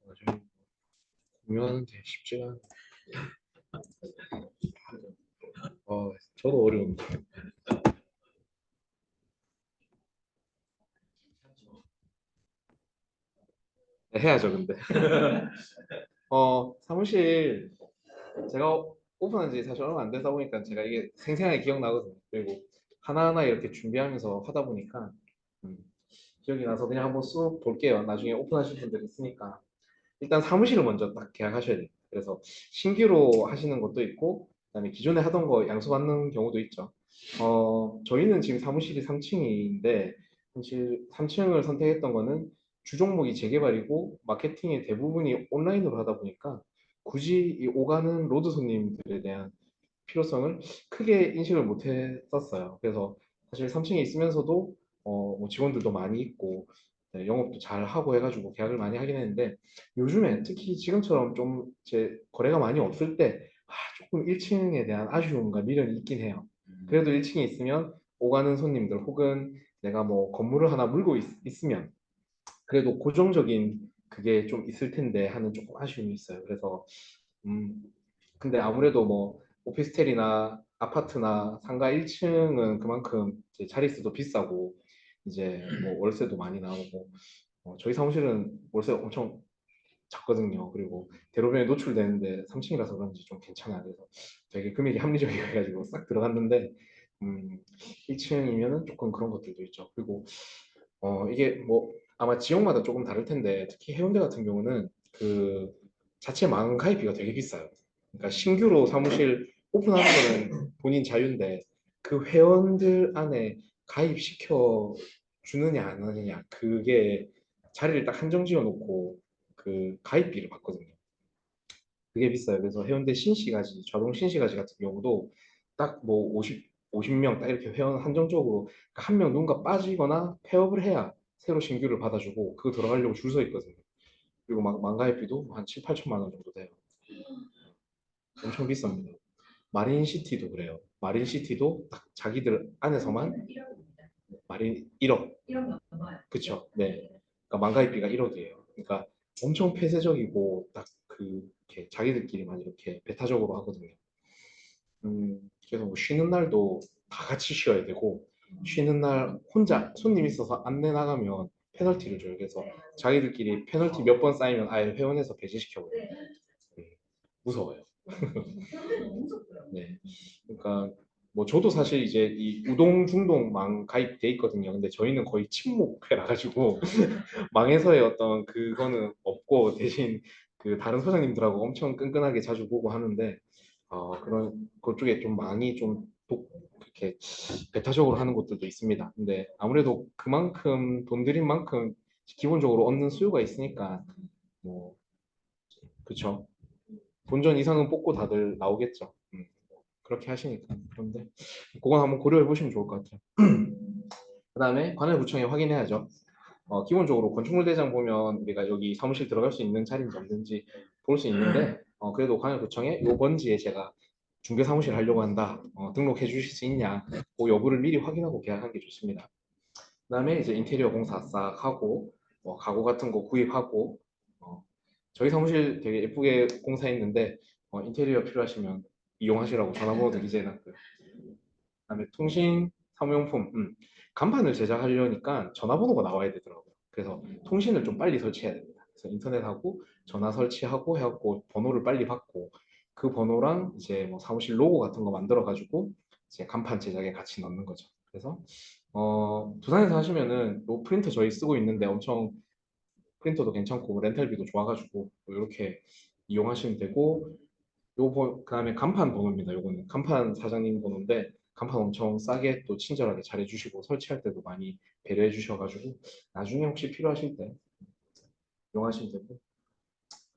나중에 공유하는데 쉽지가 않아요. 저도 어려운데. 네, 해야죠, 근데. 사무실 제가 오픈한 지 사실 얼마 안 되다 보니까 제가 이게 생생하게 기억나거든요. 그리고 하나하나 이렇게 준비하면서 하다 보니까 음, 기억이 나서 그냥 한번 쑥 볼게요. 나중에 오픈하실 분들 있으니까. 일단 사무실을 먼저 딱 계약하셔야 돼요. 그래서 신규로 하시는 것도 있고, 그다음에 기존에 하던 거 양수받는 경우도 있죠. 저희는 지금 사무실이 3층인데, 사실 3층을 선택했던 거는 주 종목이 재개발이고, 마케팅의 대부분이 온라인으로 하다 보니까, 굳이 이 오가는 로드 손님들에 대한 필요성을 크게 인식을 못 했었어요. 그래서 사실 3층에 있으면서도 뭐 직원들도 많이 있고 네, 영업도 잘 하고 해가지고 계약을 많이 하긴 했는데 요즘에 특히 지금처럼 좀 제 거래가 많이 없을 때 조금 1층에 대한 아쉬움과 미련이 있긴 해요. 그래도 1층에 있으면 오가는 손님들 혹은 내가 뭐 건물을 하나 물고 있으면 그래도 고정적인 그게 좀 있을 텐데 하는 조금 아쉬움이 있어요. 그래서 음, 근데 아무래도 뭐 오피스텔이나 아파트나 상가 1층은 그만큼 이제 자릿수도 비싸고 이제 뭐 월세도 많이 나오고 저희 사무실은 월세 엄청 작거든요. 그리고 대로변에 노출되는데 3층이라서 그런지 좀 괜찮아요. 그래서 되게 금액이 합리적이어가지고 싹 들어갔는데 1층이면은 조금 그런 것들도 있죠. 그리고 이게 뭐 아마 지역마다 조금 다를 텐데 특히 해운대 같은 경우는 그 자체 망 가입비가 되게 비싸요. 그러니까 신규로 사무실 오픈하는 거는 본인 자유인데 그 회원들 안에 가입시켜 주느냐 안 하느냐 그게 자리를 딱 한정 지어 놓고 그 가입비를 받거든요. 그게 비싸요. 그래서 해운대 신시가지, 자동 신시가지 같은 경우도 딱 뭐 50명 딱 이렇게 회원 한정적으로 그러니까 한 명 누군가 빠지거나 폐업을 해야 새로 신규를 받아주고 그거 들어가려고 줄 서 있거든요. 그리고 막 만가입비도 한 7, 8천만 원 정도 돼요. 엄청 비쌉니다. 마린시티도 그래요. 마린시티도 딱 자기들 안에서만 마린 1억. 그쵸. 네. 그러니까 만가입비가 1억이에요. 그러니까 엄청 폐쇄적이고 딱 그 이렇게 자기들끼리만 이렇게 배타적으로 하거든요. 그래서 뭐 쉬는 날도 다 같이 쉬어야 되고 쉬는 날 혼자 손님 있어서 안내 나가면 페널티를 줘요. 그래서 자기들끼리 페널티 몇 번 쌓이면 아예 회원에서 배제시켜버려요. 음, 무서워요. 네. 그러니까 뭐 저도 사실 이제 이 우동 중동망 가입돼 있거든요. 근데 저희는 거의 침묵회라 가지고 망해서의 어떤 그거는 없고 대신 그 다른 소장님들하고 엄청 끈끈하게 자주 보고 하는데 그런 그쪽에 좀 많이 좀 그렇게 배타적으로 하는 곳들도 있습니다. 근데 아무래도 그만큼 돈 들인 만큼 기본적으로 얻는 수요가 있으니까 뭐 그쵸. 본전 이상은 뽑고 다들 나오겠죠. 그렇게 하시니까 그런데 그건 한번 고려해 보시면 좋을 것 같아요. 그다음에 관할구청에 확인해야죠. 기본적으로 건축물 대장 보면 우리가 여기 사무실 들어갈 수 있는 자리인지 없는지 볼 수 있는데 그래도 관할구청에 요 번지에 제가 중개 사무실 하려고 한다. 등록해 주실 수 있냐? 그 여부를 미리 확인하고 계약하는 게 좋습니다. 그다음에 이제 인테리어 공사 싹 하고 가구 같은 거 구입하고 저희 사무실 되게 예쁘게 공사했는데 인테리어 필요하시면 이용하시라고 전화번호도 기재해놨고요. 그다음에 통신 사무용품 간판을 제작하려니까 전화번호가 나와야 되더라고요. 그래서 통신을 좀 빨리 설치해야 됩니다. 그래서 인터넷하고 전화 설치하고 해갖고 번호를 빨리 받고 그 번호랑 이제 뭐 사무실 로고 같은 거 만들어 가지고 이제 간판 제작에 같이 넣는 거죠. 그래서 부산에서 하시면은 요 프린터 저희 쓰고 있는데 엄청 프린터도 괜찮고 렌탈비도 좋아가지고 이렇게 이용하시면 되고 그다음에 간판 번호입니다. 요거는 간판 사장님 번호인데 간판 엄청 싸게 또 친절하게 잘해주시고 설치할 때도 많이 배려해 주셔가지고 나중에 혹시 필요하실 때 이용하시면 되고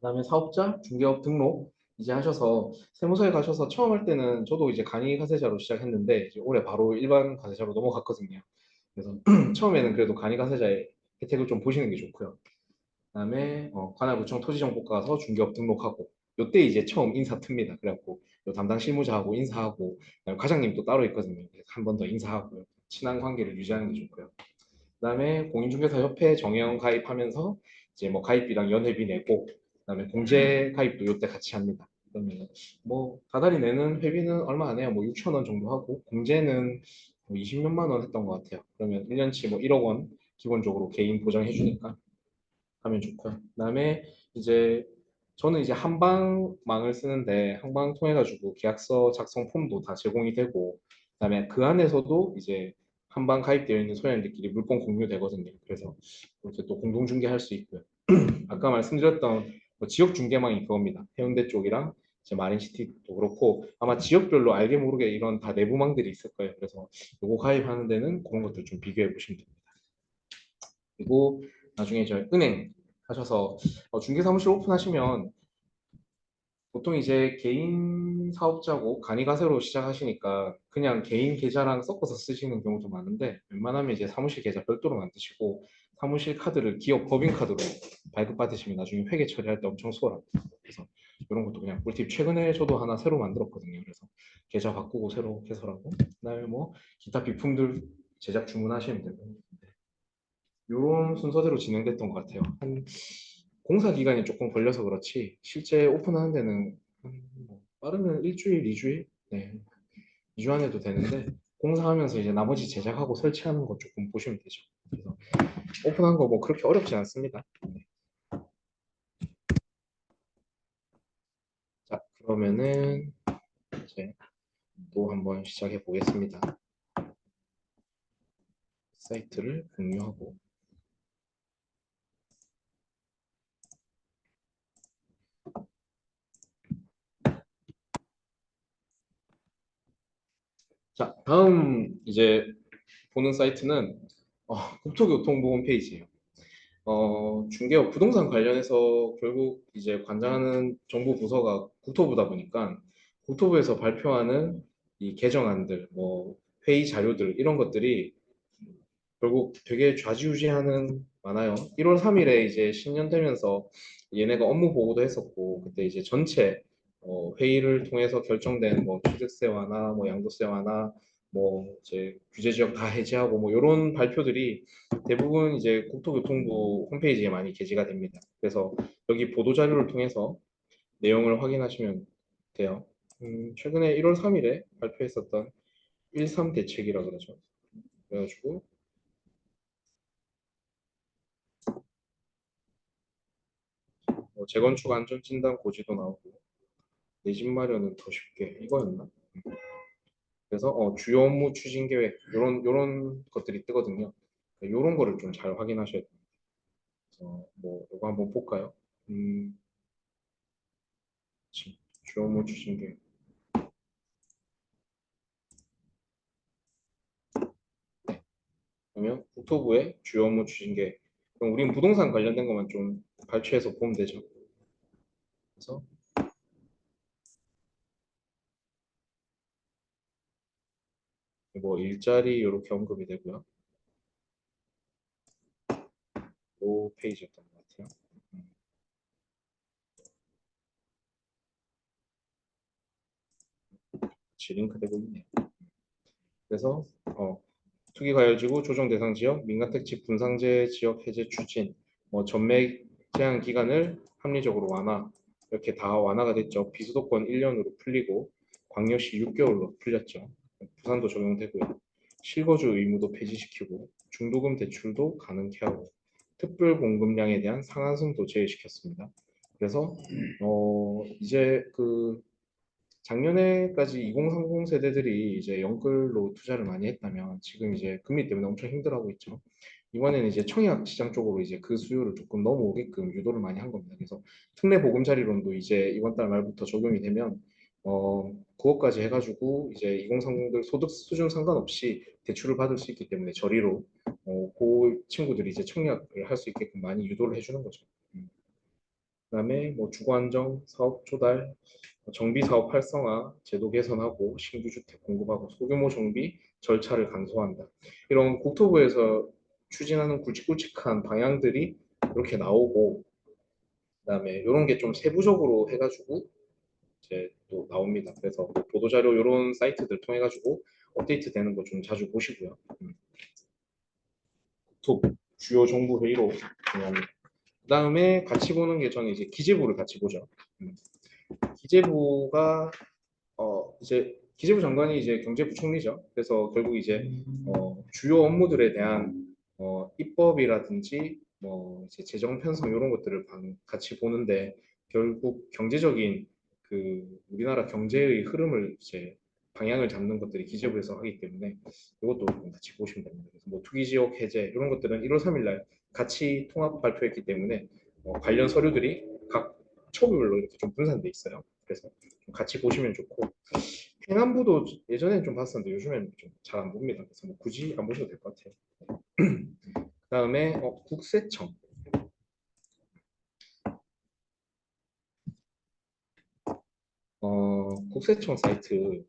그다음에 사업자 중개업 등록 이제 하셔서 세무서에 가셔서 처음 할 때는 저도 이제 간이 가세자로 시작했는데 이제 올해 바로 일반 가세자로 넘어갔거든요. 그래서 처음에는 그래도 간이 가세자의 혜택을 좀 보시는 게 좋고요. 그다음에 관할구청 토지정보 가서 중개업 등록하고 요때 이제 처음 인사 틉니다. 그래갖고 요 담당 실무자하고 인사하고 그다음에 과장님 또 따로 있거든요. 한 번 더 인사하고요. 친한 관계를 유지하는 게 좋고요. 그다음에 공인중개사 협회 정회원 가입하면서 이제 뭐 가입비랑 연회비 내고 그다음에 공제 가입도 이때 같이 합니다. 그러면 뭐 다달이 내는 회비는 얼마 안 해요. 뭐 6천 원 정도 하고 공제는 뭐 20몇만 원 했던 것 같아요. 그러면 1년치 뭐 1억 원 기본적으로 개인 보장해 주니까 하면 좋고요. 그다음에 이제 저는 이제 한방망을 쓰는데 한방 통해 가지고 계약서 작성 폼도 다 제공이 되고 그다음에 그 안에서도 이제 한방 가입되어 있는 소장님들끼리 물건 공유되거든요. 그래서 이렇게 또 공동 중개할 수 있고요. 아까 말씀드렸던 뭐 지역 중개망이 그겁니다. 해운대 쪽이랑 이제 마린시티도 그렇고 아마 지역별로 알게 모르게 이런 다 내부망들이 있을 거예요. 그래서 요거 가입하는 데는 그런 것들 좀 비교해 보시면 됩니다. 그리고 나중에 저희 은행 하셔서 중개사무실 오픈하시면 보통 이제 개인 사업자고 간이가세로 시작하시니까 그냥 개인 계좌랑 섞어서 쓰시는 경우도 많은데 웬만하면 이제 사무실 계좌 별도로 만드시고 사무실 카드를 기업 법인카드로 발급받으시면 나중에 회계 처리할 때 엄청 수월합니다. 그래서 이런 것도 그냥 꿀팁. 최근에 저도 하나 새로 만들었거든요. 그래서 계좌 바꾸고 새로 개설하고 그다음에 뭐 기타 비품들 제작 주문하시면 되고 이런 순서대로 진행됐던 것 같아요. 한 공사 기간이 조금 걸려서 그렇지 실제 오픈하는 데는 뭐 빠르면 일주일, 이주일, 네, 2주 안에도 되는데 공사하면서 이제 나머지 제작하고 설치하는 거 조금 보시면 되죠. 그래서 오픈한 거 뭐 그렇게 어렵지 않습니다. 네. 자, 그러면은 이제 또 한번 시작해 보겠습니다. 사이트를 공유하고 자, 다음 이제 보는 사이트는 국토교통부 홈페이지예요. 중개업 부동산 관련해서 결국 이제 관장하는 정부 부서가 국토부다 보니까 국토부에서 발표하는 이 개정안들, 뭐 회의 자료들 이런 것들이 결국 되게 좌지우지하는 많아요. 1월 3일에 이제 신년 되면서 얘네가 업무 보고도 했었고 그때 이제 전체 회의를 통해서 결정된 뭐 취득세 완화, 뭐 양도세 완화, 뭐 이제 규제 지역 다 해제하고 뭐 이런 발표들이 대부분 이제 국토교통부 홈페이지에 많이 게시가 됩니다. 그래서 여기 보도 자료를 통해서 내용을 확인하시면 돼요. 최근에 1월 3일에 발표했었던 13 대책이라 그러죠. 그래가지고 재건축 안전 진단 고지도 나오고 내 집 마련은 더 쉽게 이거였나? 그래서 주요 업무 추진 계획 요런 것들이 뜨거든요. 요런 거를 좀 잘 확인하셔야 돼요. 그래서 뭐 이거 한번 볼까요? 음, 주요 업무 추진 계획. 그러면 국토부의 주요 업무 추진 계획. 그럼 우린 부동산 관련된 것만 좀 발췌해서 보면 되죠. 그래서 뭐 일자리 이렇게 언급이 되고요. 요 페이지였던 것 같아요. 음, 같이 링크되고 있네요. 그래서 투기과열지구 조정 대상 지역, 민간택지 분상제 지역 해제 추진, 뭐 전매 제한 기간을 합리적으로 완화, 이렇게 다 완화가 됐죠. 비수도권 1년으로 풀리고 광역시 6개월로 풀렸죠. 부산도 적용되고요. 실거주 의무도 폐지시키고 중도금 대출도 가능케 하고 특별 공급량에 대한 상한선도 제외시켰습니다. 그래서 이제 그 작년에까지 2030 세대들이 이제 연끌로 투자를 많이 했다면 지금 이제 금리 때문에 엄청 힘들어하고 있죠. 이번에는 이제 청약 시장 쪽으로 이제 그 수요를 조금 넘어오게끔 유도를 많이 한 겁니다. 그래서 특례 보금자리론도 이제 이번 달 말부터 적용이 되면 그것까지 해가지고 이제 2030들 소득 수준 상관없이 대출을 받을 수 있기 때문에 저리로 그 친구들이 이제 청약을 할 수 있게끔 많이 유도를 해주는 거죠. 그다음에 뭐 주거 안정 사업 조달 정비 사업 활성화, 제도 개선하고 신규 주택 공급하고 소규모 정비 절차를 간소화한다. 이런 국토부에서 추진하는 굵직굵직한 방향들이 이렇게 나오고 그다음에 이런 게 좀 세부적으로 해가지고 이제 또 나옵니다. 그래서 보도 자료 이런 사이트들 통해 가지고 업데이트 되는 거 좀 자주 보시고요. 국토부 주요 정부 회의로 정리합니다. 그다음에 같이 보는 게 저는 이제 기재부를 같이 보죠. 음. 기재부가 이제 기재부 장관이 이제 경제부총리죠. 그래서 결국 이제 주요 업무들에 대한 입법이라든지 뭐 이제 재정 편성 이런 것들을 같이 보는데 결국 경제적인 그 우리나라 경제의 흐름을 이제 방향을 잡는 것들이 기재부에서 하기 때문에 이것도 같이 보시면 됩니다. 그래서 뭐 투기지역 해제 이런 것들은 1월 3일 날 같이 통합 발표했기 때문에 관련 서류들이 각 처부별로 이렇게 좀 분산돼 있어요. 그래서 좀 같이 보시면 좋고 행안부도 예전에는 좀 봤었는데 요즘에는 좀 잘 안 봅니다. 그래서 뭐 굳이 안 보셔도 될 것 같아요. 그다음에 국세청. 국세청 사이트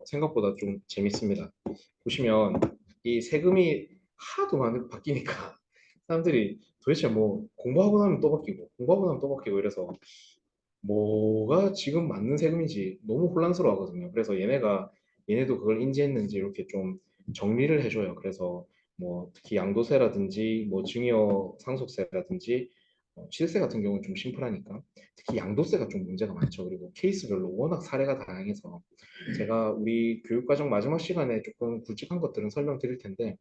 생각보다 좀 재밌습니다. 보시면 이 세금이 하도 많이 바뀌니까 사람들이 도대체 뭐 공부하고 나면 또 바뀌고 공부하고 나면 또 바뀌고 이래서 뭐가 지금 맞는 세금인지 너무 혼란스러워 하거든요. 그래서 얘네도 그걸 인지했는지 이렇게 좀 정리를 해줘요. 그래서 뭐 특히 양도세라든지 뭐 증여 상속세라든지 취득세 같은 경우는 좀 심플하니까 특히 양도세가 좀 문제가 많죠. 그리고 케이스별로 워낙 사례가 다양해서 제가 우리 교육과정 마지막 시간에 조금 굵직한 것들은 설명드릴 텐데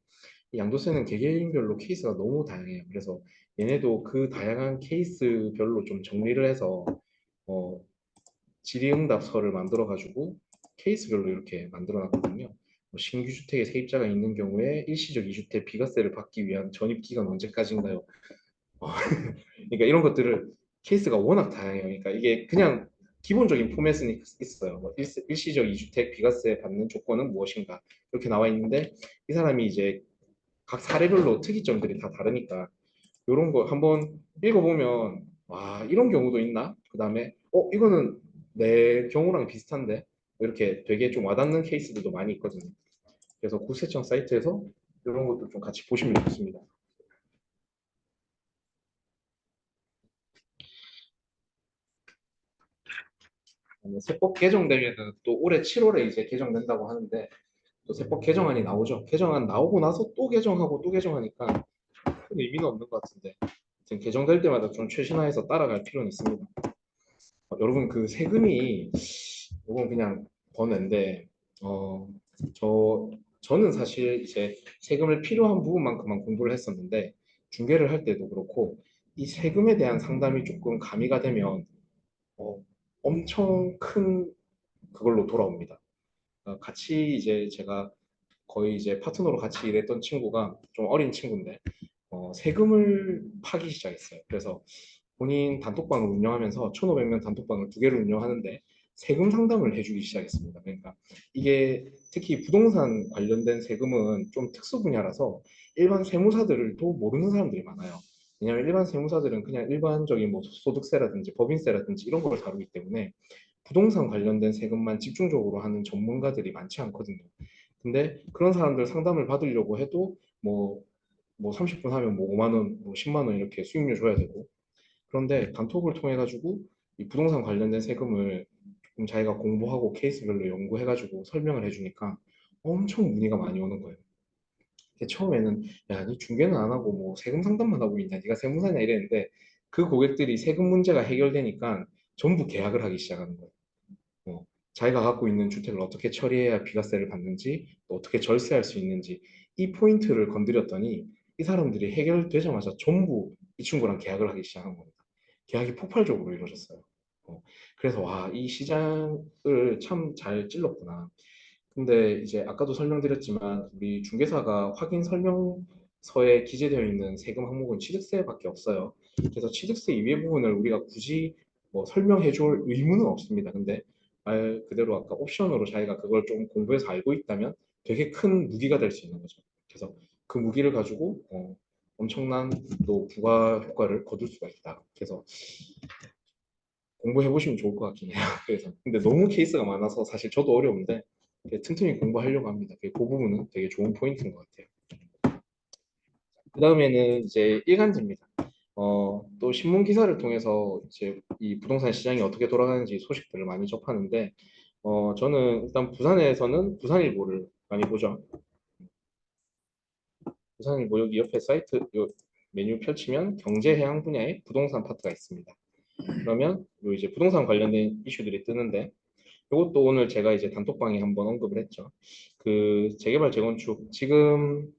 이 양도세는 개개인별로 케이스가 너무 다양해요. 그래서 얘네도 그 다양한 케이스별로 좀 정리를 해서 어, 질의응답서를 만들어가지고 케이스별로 이렇게 만들어놨거든요. 뭐 신규 주택에 세입자가 있는 경우에 일시적 2주택 비과세를 받기 위한 전입 기간 언제까지인가요? 어, 그러니까 이런 것들을 케이스가 워낙 다양해요. 그러니까 이게 그냥 기본적인 포맷은 있어요. 뭐 일시적 2주택 비과세 받는 조건은 무엇인가 이렇게 나와 있는데 이 사람이 이제 각 사례별로 특이점들이 다 다르니까 이런 거 한번 읽어보면 와 이런 경우도 있나? 그 다음에 이거는 내 경우랑 비슷한데 이렇게 되게 좀 와닿는 케이스들도 많이 있거든요. 그래서 국세청 사이트에서 이런 것도 좀 같이 보시면 좋습니다. 세법 개정되면은 또 올해 7월에 이제 개정된다고 하는데 또 세법 개정안이 나오죠. 개정안 나오고 나서 또 개정하고 또 개정하니까 큰 의미는 없는 것 같은데 지금 개정될 때마다 좀 최신화해서 따라갈 필요는 있습니다. 여러분 그 세금이 이건 그냥 번외인데 어, 저는 사실 이제 세금을 필요한 부분만큼만 공부를 했었는데 중개를 할 때도 그렇고 이 세금에 대한 상담이 조금 가미가 되면 어, 엄청 큰 그걸로 돌아옵니다. 같이 이제 제가 거의 이제 파트너로 같이 일했던 친구가 좀 어린 친구인데 세금을 파기 시작했어요. 그래서 본인 단톡방을 운영하면서 1,500명 단톡방을 두 개를 운영하는데 세금 상담을 해주기 시작했습니다. 그러니까 이게 특히 부동산 관련된 세금은 좀 특수 분야라서 일반 세무사들도 모르는 사람들이 많아요. 왜냐하면 일반 세무사들은 그냥 일반적인 뭐 소득세라든지 법인세라든지 이런 걸 다루기 때문에 부동산 관련된 세금만 집중적으로 하는 전문가들이 많지 않거든요. 근데 그런 사람들 상담을 받으려고 해도 뭐 30분 하면 뭐 5만 원, 뭐 10만 원 이렇게 수익료 줘야 되고 그런데 단톡을 통해 가지고 이 부동산 관련된 세금을 조금 자기가 공부하고 케이스별로 연구해 가지고 설명을 해주니까 엄청 문의가 많이 오는 거예요. 근데 처음에는 야, 너 중개는 안 하고 뭐 세금 상담만 하고 있냐, 네가 세무사냐 이랬는데 그 고객들이 세금 문제가 해결되니까 전부 계약을 하기 시작하는 거예요. 어, 자기가 갖고 있는 주택을 어떻게 처리해야 비과세를 받는지, 또 어떻게 절세할 수 있는지 이 포인트를 건드렸더니 이 사람들이 해결되자마자 전부 이 친구랑 계약을 하기 시작한 겁니다. 계약이 폭발적으로 이루어졌어요. 어, 그래서 와, 이 시장을 참 잘 찔렀구나. 근데 이제 아까도 설명드렸지만 우리 중개사가 확인 설명서에 기재되어 있는 세금 항목은 취득세밖에 없어요. 그래서 취득세 이외 부분을 우리가 굳이 뭐 설명해 줄 의무는 없습니다. 근데 말 그대로 아까 옵션으로 자기가 그걸 좀 공부해서 알고 있다면 되게 큰 무기가 될 수 있는 거죠. 그래서 그 무기를 가지고 엄청난 또 부가 효과를 거둘 수가 있다. 그래서 공부해 보시면 좋을 것 같긴 해요. 그래서 근데 너무 케이스가 많아서 사실 저도 어려운데 틈틈이 공부하려고 합니다. 그 부분은 되게 좋은 포인트인 것 같아요. 그 다음에는 이제 일간지입니다. 또 신문 기사를 통해서 이제 이 부동산 시장이 어떻게 돌아가는지 소식들을 많이 접하는데, 저는 일단 부산에서는 부산일보를 많이 보죠. 우선 뭐 여기 옆에 사이트 요 메뉴 펼치면 경제 해양 분야의 부동산 파트가 있습니다. 그러면 요 이제 부동산 관련된 이슈들이 뜨는데 이것도 오늘 제가 이제 단톡방에 한번 언급을 했죠. 그 재개발 재건축 지금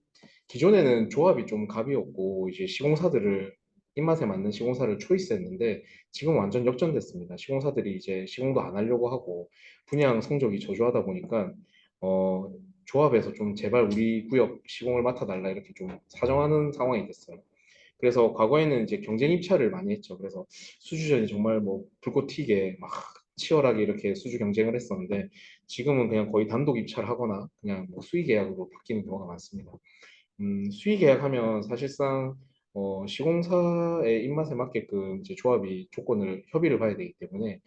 기존에는 조합이 좀 갑이었고 이제 시공사들을 입맛에 맞는 시공사를 초이스했는데 지금 완전 역전됐습니다. 시공사들이 이제 시공도 안 하려고 하고 분양 성적이 저조하다 보니까 어 조합에서 좀 제발 우리 구역 시공을 맡아달라 이렇게 좀 사정하는 상황이 됐어요. 그래서 과거에는 이제 경쟁 입찰을 많이 했죠. 그래서 수주전이 정말 뭐 불꽃 튀게 막 치열하게 이렇게 수주 경쟁을 했었는데 지금은 그냥 거의 단독 입찰하거나 그냥 뭐 수의 계약으로 바뀌는 경우가 많습니다. 수의 계약하면 사실상 시공사의 입맛에 맞게끔 이제 조합이 조건을 협의를 봐야 되기 때문에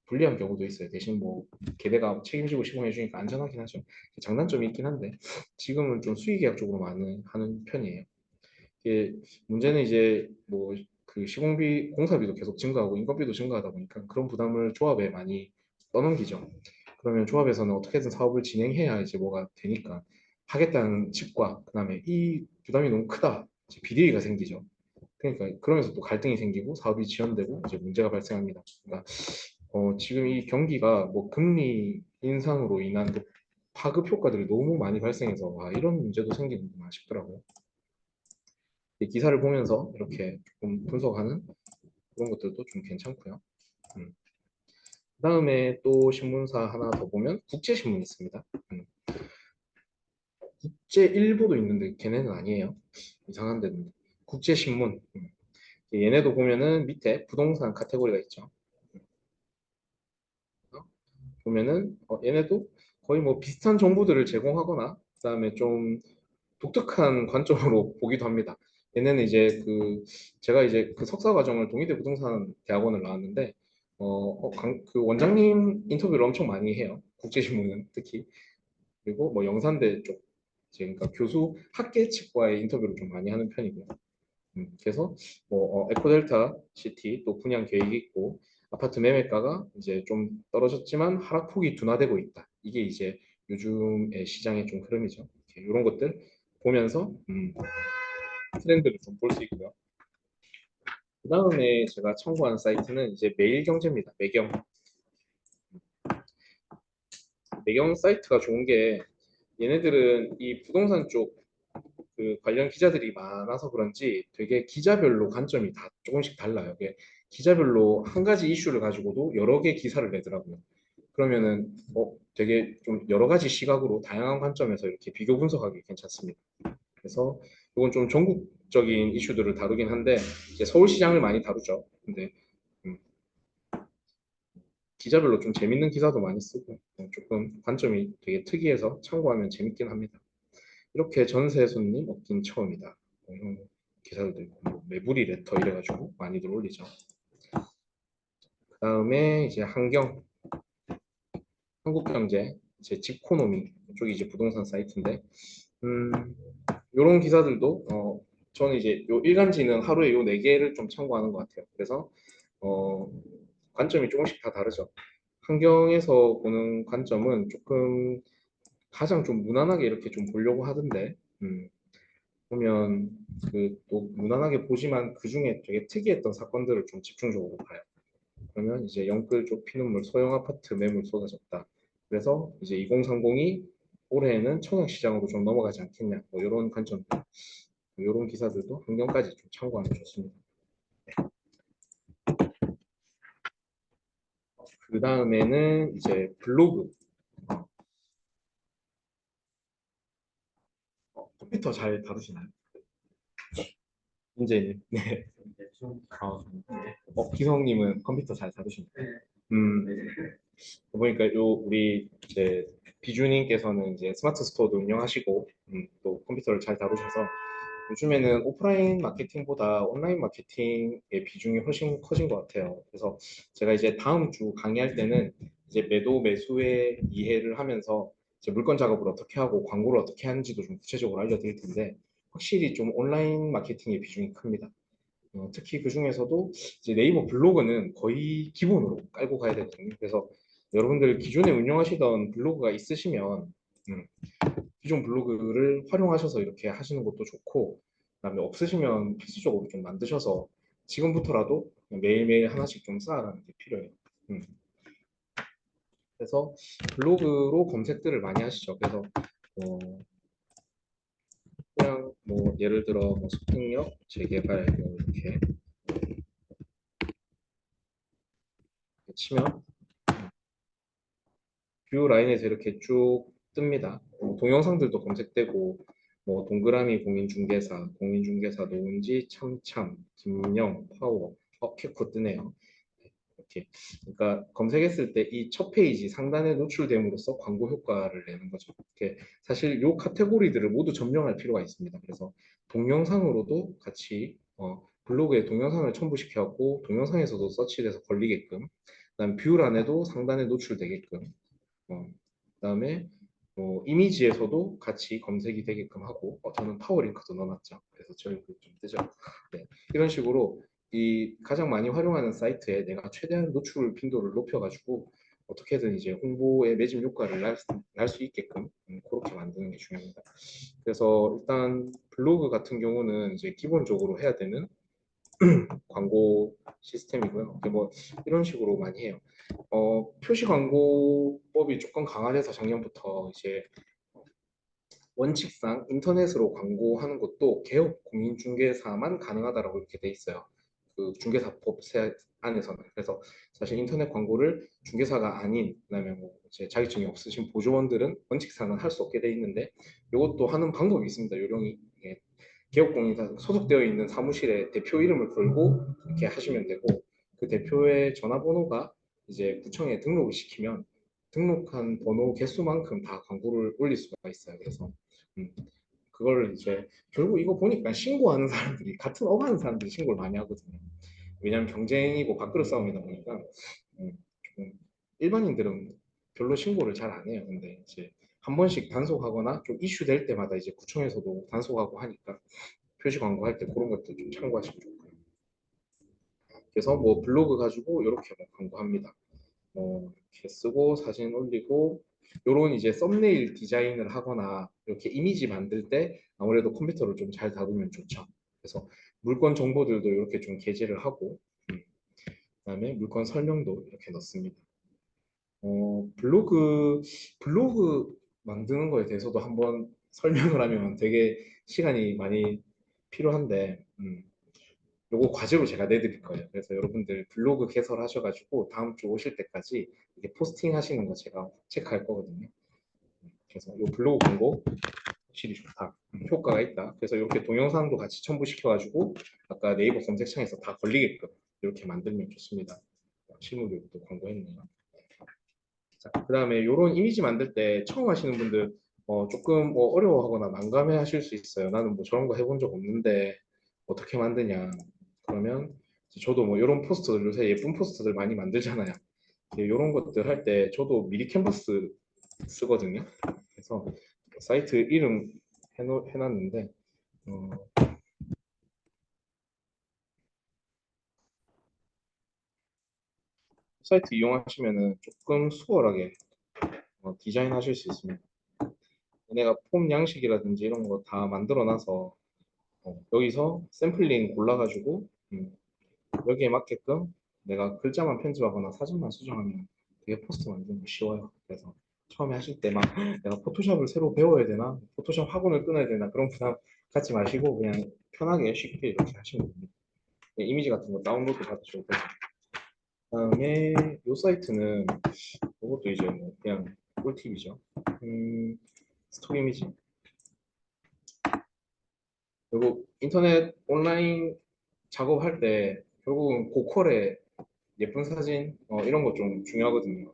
불리한 경우도 있어요. 대신 뭐 개대가 책임지고 시공해 주니까 안전하긴 하죠. 장단점이 있긴 한데 지금은 좀 수의 계약 쪽으로 많이 하는 편이에요. 이게 문제는 이제 뭐 그 시공비 공사비도 계속 증가하고 인건비도 증가하다 보니까 그런 부담을 조합에 많이 떠넘기죠. 그러면 조합에서는 어떻게든 사업을 진행해야 이제 뭐가 되니까 하겠다는 측과 그다음에 이 부담이 너무 크다 이제 비대위가 생기죠. 그러니까 그러면서 또 갈등이 생기고 사업이 지연되고 이제 문제가 발생합니다. 그러니까 지금 이 경기가 뭐 금리 인상으로 인한 그 파급 효과들이 너무 많이 발생해서 이런 문제도 생기는구나 싶더라고요. 이 기사를 보면서 이렇게 조금 분석하는 그런 것들도 좀 괜찮고요. 음. 그다음에 또 신문사 하나 더 보면 국제신문이 있습니다. 국제일보도 있는데 걔네는 아니에요. 이상한 데는 국제신문. 얘네도 보면은 밑에 부동산 카테고리가 있죠. 보면은 얘네도 거의 뭐 비슷한 정보들을 제공하거나 그다음에 좀 독특한 관점으로 보기도 합니다. 얘네는 이제 그 제가 이제 그 석사 과정을 동의대 부동산 대학원을 나왔는데 그 원장님 인터뷰를 엄청 많이 해요. 국제신문은 특히 그리고 뭐 영산대 쪽 이제 그러니까 교수 학계 측과의 인터뷰를 좀 많이 하는 편이고요. 그래서 뭐 에코델타 시티 또 분양 계획이 있고 아파트 매매가가 이제 좀 떨어졌지만 하락폭이 둔화되고 있다. 이게 이제 요즘의 시장의 좀 흐름이죠. 이런 것들 보면서 트렌드를 좀 볼 수 있고요. 그 다음에 제가 참고한 사이트는 이제 매일경제입니다. 매경 사이트가 좋은 게 얘네들은 이 부동산 쪽 그 관련 기자들이 많아서 그런지 되게 기자별로 관점이 다 조금씩 달라요. 이게 기자별로 한 가지 이슈를 가지고도 여러 개 기사를 내더라고요. 그러면은 되게 좀 여러 가지 시각으로 다양한 관점에서 이렇게 비교 분석하기 괜찮습니다. 그래서 이건 좀 전국적인 이슈들을 다루긴 한데 이제 서울시장을 많이 다루죠. 근데 음, 기자별로 좀 재밌는 기사도 많이 쓰고 조금 관점이 되게 특이해서 참고하면 재밌긴 합니다. 이렇게 전세 손님 얻긴 처음이다. 이런 기사들도 있고 뭐 매부리 레터 이래가지고 많이들 올리죠. 그 다음에 이제 한국경제, 이제 집코노미 이쪽이 이제 부동산 사이트인데 이런 기사들도 저는 이제 요 일간지는 하루에 요 네 개를 좀 참고하는 것 같아요. 그래서 어, 관점이 조금씩 다 다르죠. 환경에서 보는 관점은 조금 가장 좀 무난하게 이렇게 좀 보려고 하던데 보면 그 또 무난하게 보지만 그 중에 되게 특이했던 사건들을 좀 집중적으로 봐요. 그러면 이제 영끌 쪽 피눈물 소형 아파트 매물 쏟아졌다. 그래서 이제 2030이 올해에는 청약 시장으로 좀 넘어가지 않겠냐. 뭐 이런 관점들, 이런 기사들도 환경까지 좀 참고하면 좋습니다. 그 다음에는 이제 블로그. 컴퓨터 잘 다루시나요? 이제 네. 기성님은 컴퓨터 잘 다루시나요? 음, 보니까 우리 이제 비주님께서는 이제 스마트 스토어도 운영하시고 또 컴퓨터를 잘 다루셔서 요즘에는 오프라인 마케팅보다 온라인 마케팅의 비중이 훨씬 커진 것 같아요. 그래서 제가 이제 다음 주 강의할 때는 이제 매도 매수의 이해를 하면서 이제 물건 작업을 어떻게 하고 광고를 어떻게 하는지도 좀 구체적으로 알려드릴 텐데 확실히 좀 온라인 마케팅의 비중이 큽니다. 특히 그 중에서도 이제 네이버 블로그는 거의 기본으로 깔고 가야 되거든요. 그래서 여러분들 기존에 운영하시던 블로그가 있으시면 기존 블로그를 활용하셔서 이렇게 하시는 것도 좋고, 그다음에 없으시면 필수적으로 좀 만드셔서 지금부터라도 매일매일 하나씩 좀 쌓아가는 게 필요해요. 음. 그래서 블로그로 검색들을 많이 하시죠. 그래서 어, 그냥 뭐 예를 들어 뭐 소통력 재개발 뭐 이렇게 치면 뷰 라인에서 이렇게 쭉 뜹니다. 동영상들도 검색되고 뭐 동그라미 공인중개사, 공인중개사 노은지, 참참, 김영, 파워, 캐코 뜨네요. 이렇게 그러니까 검색했을 때 이 첫 페이지 상단에 노출됨으로써 광고 효과를 내는 거죠. 이렇게 사실 이 카테고리들을 모두 점령할 필요가 있습니다. 그래서 동영상으로도 같이 블로그에 동영상을 첨부시켜갖고 동영상에서도 서치돼서 걸리게끔, 그다음 뷰란에도 상단에 노출되게끔, 그다음에 뭐 이미지에서도 같이 검색이 되게끔 하고, 저는 파워링크도 넣어놨죠. 그래서 저희 좀 뜨죠. 네, 이런 식으로 이 가장 많이 활용하는 사이트에 내가 최대한 노출 빈도를 높여가지고 어떻게든 이제 홍보의 매집 효과를 날 수 있게끔 그렇게 만드는 게 중요합니다. 그래서 일단 블로그 같은 경우는 이제 기본적으로 해야 되는 광고 시스템이고요. 뭐 이런 식으로 많이 해요. 표시 광고법이 조금 강화돼서 작년부터 이제 원칙상 인터넷으로 광고하는 것도 개업 공인중개사만 가능하다라고 이렇게 돼 있어요. 그 중개사법 안에서는. 그래서 사실 인터넷 광고를 중개사가 아닌, 그다음에 뭐 이제 자격증이 없으신 보조원들은 원칙상은 할 수 없게 돼 있는데, 이것도 하는 방법이 있습니다. 요령이. 예, 개업공인사 소속되어 있는 사무실에 대표 이름을 걸고 이렇게 하시면 되고, 그 대표의 전화번호가 이제 구청에 등록을 시키면 등록한 번호 개수만큼 다 광고를 올릴 수가 있어요. 그래서 음, 그걸 이제 결국 이거 보니까 신고하는 사람들이 같은 업 하는 사람들이 신고를 많이 하거든요. 왜냐하면 경쟁이고 밥그릇 싸움이다 보니까 조금 일반인들은 별로 신고를 잘 안 해요. 근데 이제 한 번씩 단속하거나 좀 이슈 될 때마다 이제 구청에서도 단속하고 하니까 표시 광고할 때 그런 것들 좀 참고하시면 좋고요. 그래서 뭐 블로그 가지고 이렇게 뭐 광고합니다. 이렇게 쓰고 사진 올리고, 요런 이제 썸네일 디자인을 하거나 이렇게 이미지 만들 때 아무래도 컴퓨터를 좀 잘 다루면 좋죠. 그래서 물건 정보들도 이렇게 좀 게재를 하고, 그다음에 물건 설명도 이렇게 넣습니다. 블로그 만드는 거에 대해서도 한번 설명을 하면 되게 시간이 많이 필요한데, 요거 과제로 제가 내드릴 거예요. 그래서 여러분들 블로그 개설하셔가지고 다음 주 오실 때까지 이게 포스팅 하시는 거 제가 체크할 거거든요. 그래서 요 블로그 광고 확실히 좋다, 효과가 있다. 그래서 이렇게 동영상도 같이 첨부시켜가지고 아까 네이버 검색창에서 다 걸리게끔 이렇게 만들면 좋습니다. 실무 교육도 광고했네요. 자, 그다음에 이런 이미지 만들 때 처음 하시는 분들 조금 뭐 어려워하거나 난감해 하실 수 있어요. 나는 뭐 저런 거 해본 적 없는데 어떻게 만드냐. 그러면 이제 저도 뭐 이런 포스터들, 요새 예쁜 포스터들 많이 만들잖아요. 이런 것들 할 때 저도 미리 캔버스 쓰거든요. 그래서 사이트 이름 해놨는데, 어, 사이트 이용하시면은 조금 수월하게 디자인하실 수 있습니다. 내가 폼 양식이라든지 이런 거 다 만들어 놔서 여기서 샘플링 골라가지고 여기에 맞게끔 내가 글자만 편집하거나 사진만 수정하면 되게 포스트 만드는 거 쉬워요. 그래서 처음에 하실 때 막 내가 포토샵을 새로 배워야 되나, 포토샵 학원을 끊어야 되나 그런 부담 갖지 마시고 그냥 편하게 쉽게 이렇게 하시면 됩니다. 이미지 같은 거 다운로드 받으셔도 되고. 그다음에 이 사이트는 이것도 이제 뭐 그냥 꿀팁이죠. 스톡 이미지. 그리고 인터넷 온라인 작업할 때 결국은 고퀄의 예쁜 사진 이런 거 좀 중요하거든요.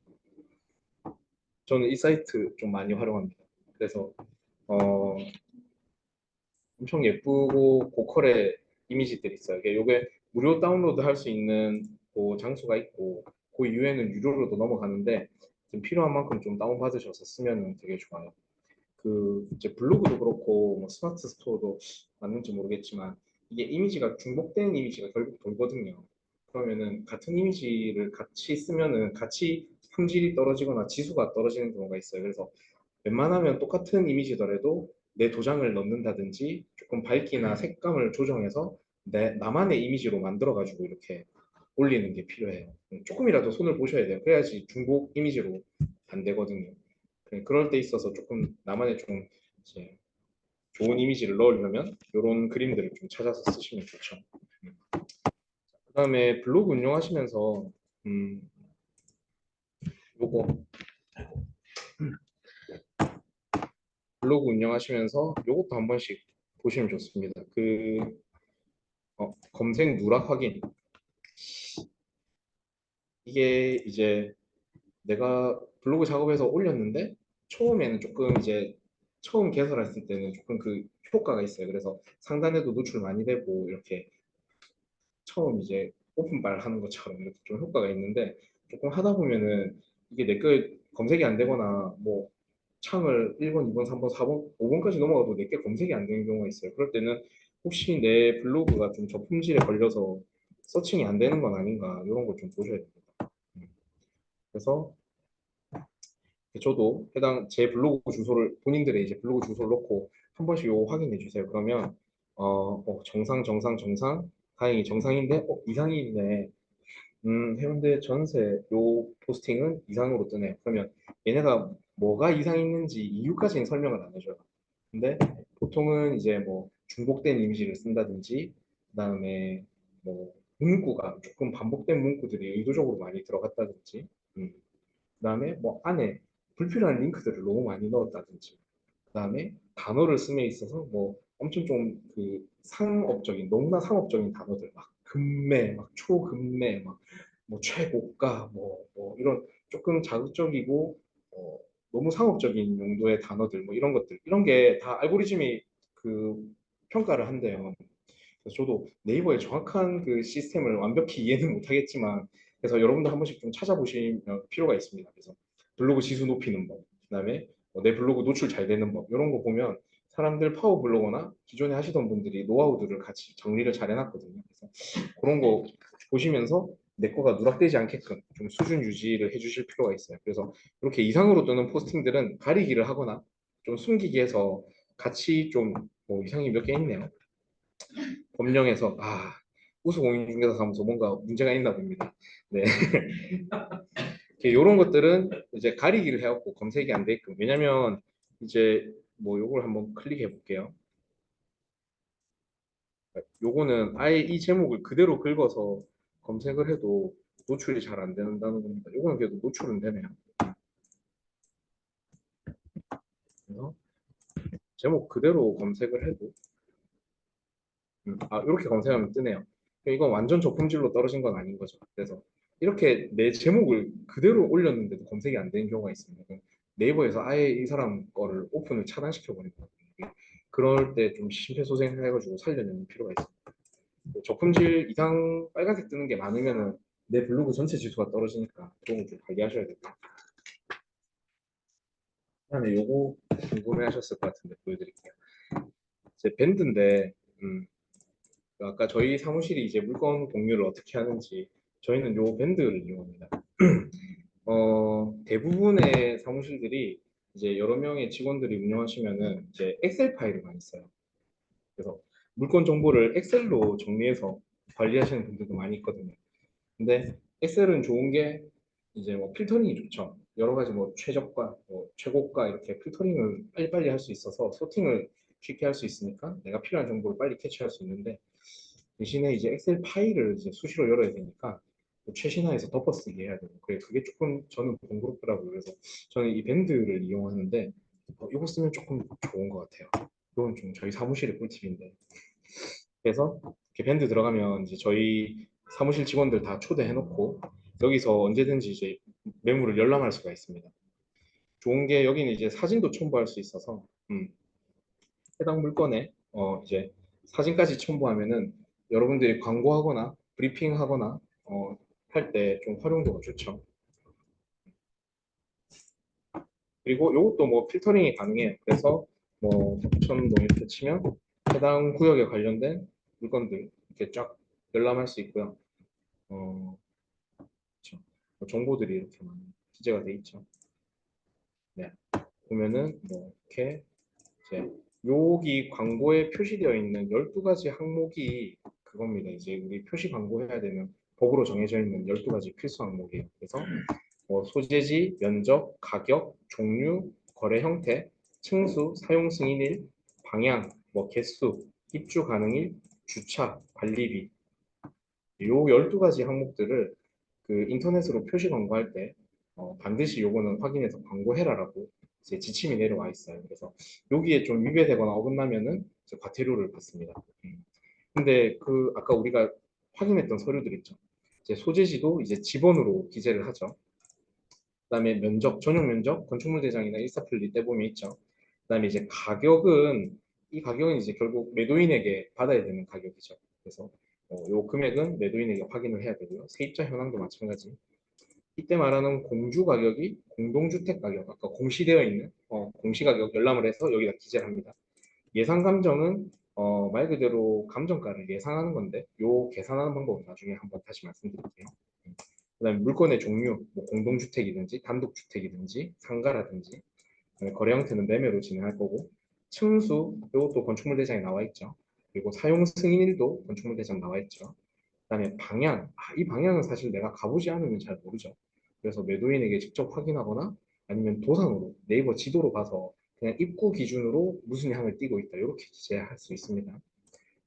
저는 이 사이트 좀 많이 활용합니다. 그래서 어, 엄청 예쁘고 고퀄의 이미지들이 있어요. 이게 무료 다운로드 할 수 있는 그 장소가 있고 그 이후에는 유료로도 넘어가는데 좀 필요한 만큼 좀 다운 받으셔서 쓰면 되게 좋아요. 그 이제 블로그도 그렇고 뭐 스마트 스토어도 맞는지 모르겠지만 이게 이미지가 중복된 이미지가 결국 돌거든요. 그러면은 같은 이미지를 같이 쓰면은 같이 품질이 떨어지거나 지수가 떨어지는 경우가 있어요. 그래서 웬만하면 똑같은 이미지더라도 내 도장을 넣는다든지 조금 밝기나 색감을 조정해서 나만의 이미지로 만들어가지고 이렇게 올리는 게 필요해요. 조금이라도 손을 보셔야 돼요. 그래야지 중복 이미지로 안 되거든요. 그럴 때 있어서 조금 나만의 좀 이제 좋은 이미지를 넣으려면 이런 그림들을 좀 찾아서 쓰시면 좋죠. 그다음에 블로그 운영하시면서 음, 요거 블로그 운영하시면서 요것도 한 번씩 보시면 좋습니다. 검색 누락 확인. 이게 이제 내가 블로그 작업해서 올렸는데 처음에는 조금 이제 처음 개설했을 때는 조금 그 효과가 있어요. 그래서 상단에도 노출 많이 되고 이렇게 처음 이제 오픈발 하는 것처럼 이렇게 좀 효과가 있는데 조금 하다 보면은 이게 내 거 검색이 안 되거나 뭐 창을 1번, 2번, 3번, 4번, 5번까지 넘어가도 내게 검색이 안 되는 경우가 있어요. 그럴 때는 혹시 내 블로그가 좀 저품질에 걸려서 서칭이 안 되는 건 아닌가 이런 걸 좀 보셔야 됩니다. 음. 그래서 저도 해당 제 블로그 주소를 본인들의 이제 블로그 주소를 넣고 한 번씩 요거 확인해 주세요. 그러면 정상 정상 정상 다행히 정상인데 이상이 있네. 해운대 전세 요 포스팅은 이상으로 뜨네요. 그러면 얘네가 뭐가 이상 있는지 이유까지는 설명을 안 해줘요. 근데 보통은 이제 뭐 중복된 이미지를 쓴다든지 그다음에 뭐 문구가 조금 반복된 문구들이 의도적으로 많이 들어갔다든지 음, 그다음에 뭐 안에 불필요한 링크들을 너무 많이 넣었다든지 그다음에 단어를 씀에 있어서 뭐 엄청 좀 그 상업적인 너무나 상업적인 단어들 막 금매 막 초금매 막 뭐 최고가 뭐 이런 조금 자극적이고 너무 상업적인 용도의 단어들 뭐 이런 것들 이런 게 다 알고리즘이 그 평가를 한대요. 그래서 저도 네이버의 정확한 그 시스템을 완벽히 이해는 못하겠지만 그래서 여러분도 한 번씩 좀 찾아보실 필요가 있습니다. 그래서 블로그 지수 높이는 법, 그다음에 내 블로그 노출 잘 되는 법 이런 거 보면 사람들 파워 블로거나 기존에 하시던 분들이 노하우들을 같이 정리를 잘 해놨거든요. 그래서 그런 거 보시면서 내 거가 누락되지 않게끔 좀 수준 유지를 해주실 필요가 있어요. 그래서 이렇게 이상으로 뜨는 포스팅들은 가리기를 하거나 좀 숨기기 해서 같이 좀 뭐 이상이 몇 개 있네요. 법령에서 우수공인중개사 사무소 뭔가 문제가 있나 봅니다. 네. 이런 것들은 이제 가리기를 해갖고 검색이 안 되게끔. 왜냐면 이제 뭐 요걸 한번 클릭해 볼게요. 요거는 아예 이 제목을 그대로 긁어서 검색을 해도 노출이 잘 안 된다는 겁니다. 요거는 그래도 노출은 되네요. 그래서 제목 그대로 검색을 해도 이렇게 검색하면 뜨네요. 이건 완전 저품질로 떨어진 건 아닌 거죠. 그래서 이렇게 내 제목을 그대로 올렸는데도 검색이 안 되는 경우가 있습니다. 네이버에서 아예 이 사람 거를 오픈을 차단시켜 버립니다. 그럴 때 좀 심폐소생해가지고 살려내는 필요가 있습니다. 저품질 이상 빨간색 뜨는 게 많으면은 내 블로그 전체 지수가 떨어지니까 그런 거 좀 관리하셔야 돼요. 그다음에 요거 궁금해하셨을 것 같은데 보여드릴게요. 제 밴드인데 아까 저희 사무실이 이제 물건 공유를 어떻게 하는지 저희는 요 밴드를 이용합니다. 대부분의 사무실들이 이제 여러 명의 직원들이 운영하시면은 이제 엑셀 파일을 많이 써요. 그래서 물건 정보를 엑셀로 정리해서 관리하시는 분들도 많이 있거든요. 근데 엑셀은 좋은 게 이제 뭐 필터링이 좋죠. 여러 가지 뭐 최저가, 뭐 최고가 이렇게 필터링을 빨리빨리 할 수 있어서 소팅을 쉽게 할 수 있으니까 내가 필요한 정보를 빨리 캐치할 수 있는데 대신에 이제 엑셀 파일을 이제 수시로 열어야 되니까 또 최신화해서 덮어쓰기 해야 되고 그게 조금 저는 번거롭더라고요. 그래서 저는 이 밴드를 이용하는데 이거 쓰면 조금 좋은 것 같아요. 이건 좀 저희 사무실의 꿀팁인데 그래서 이렇게 밴드 들어가면 이제 저희 사무실 직원들 다 초대해놓고 여기서 언제든지 이제 매물을 열람할 수가 있습니다. 좋은 게 여기는 이제 사진도 첨부할 수 있어서 해당 물건에 이제 사진까지 첨부하면은 여러분들이 광고하거나 브리핑하거나 할 때 좀 활용도가 좋죠. 그리고 이것도 뭐 필터링이 가능해요. 그래서 뭐 덕천동 이렇게 치면 해당 구역에 관련된 물건들 이렇게 쫙 열람할 수 있고요. 어, 그렇죠. 뭐 정보들이 이렇게 많이 기재가 돼 있죠. 네. 보면은 뭐 이렇게 이제 여기 광고에 표시되어 있는 12가지 항목이 그겁니다. 이제 우리 표시 광고해야 되는 법으로 정해져 있는 12가지 필수 항목이에요. 그래서 뭐 소재지, 면적, 가격, 종류, 거래 형태, 층수, 사용 승인일, 방향, 뭐 개수, 입주 가능일, 주차, 관리비 요 12가지 항목들을 그 인터넷으로 표시 광고할 때 반드시 요거는 확인해서 광고해라라고 이제 지침이 내려와 있어요. 그래서 여기에 좀 위배되거나 어긋나면은 이제 과태료를 받습니다. 근데 그 아까 우리가 확인했던 서류들 있죠. 이제 소재지도 이제 지번으로 기재를 하죠. 그다음에 면적, 전용 면적, 건축물 대장이나 일사플리 떼보면 있죠. 그다음에 이제 가격은 이 가격은 이제 결국 매도인에게 받아야 되는 가격이죠. 그래서 요 금액은 매도인에게 확인을 해야 되고요. 세입자 현황도 마찬가지. 이때 말하는 공주 가격이 공동주택 가격, 아까 공시되어 있는 공시가격 열람을 해서 여기다 기재를 합니다. 예상 감정은 말 그대로 감정가를 예상하는 건데 요 계산하는 방법은 나중에 한번 다시 말씀드릴게요. 그다음에 물건의 종류, 뭐 공동주택이든지 단독주택이든지 상가라든지 거래 형태는 매매로 진행할 거고 층수, 이것도 건축물 대장에 나와 있죠. 그리고 사용 승인일도 건축물 대장 나와 있죠. 그다음에 방향, 이 방향은 사실 내가 가보지 않으면 잘 모르죠. 그래서 매도인에게 직접 확인하거나 아니면 도상으로 네이버 지도로 봐서 그냥 입구 기준으로 무슨 향을 띠고 있다 이렇게 기재할 수 있습니다.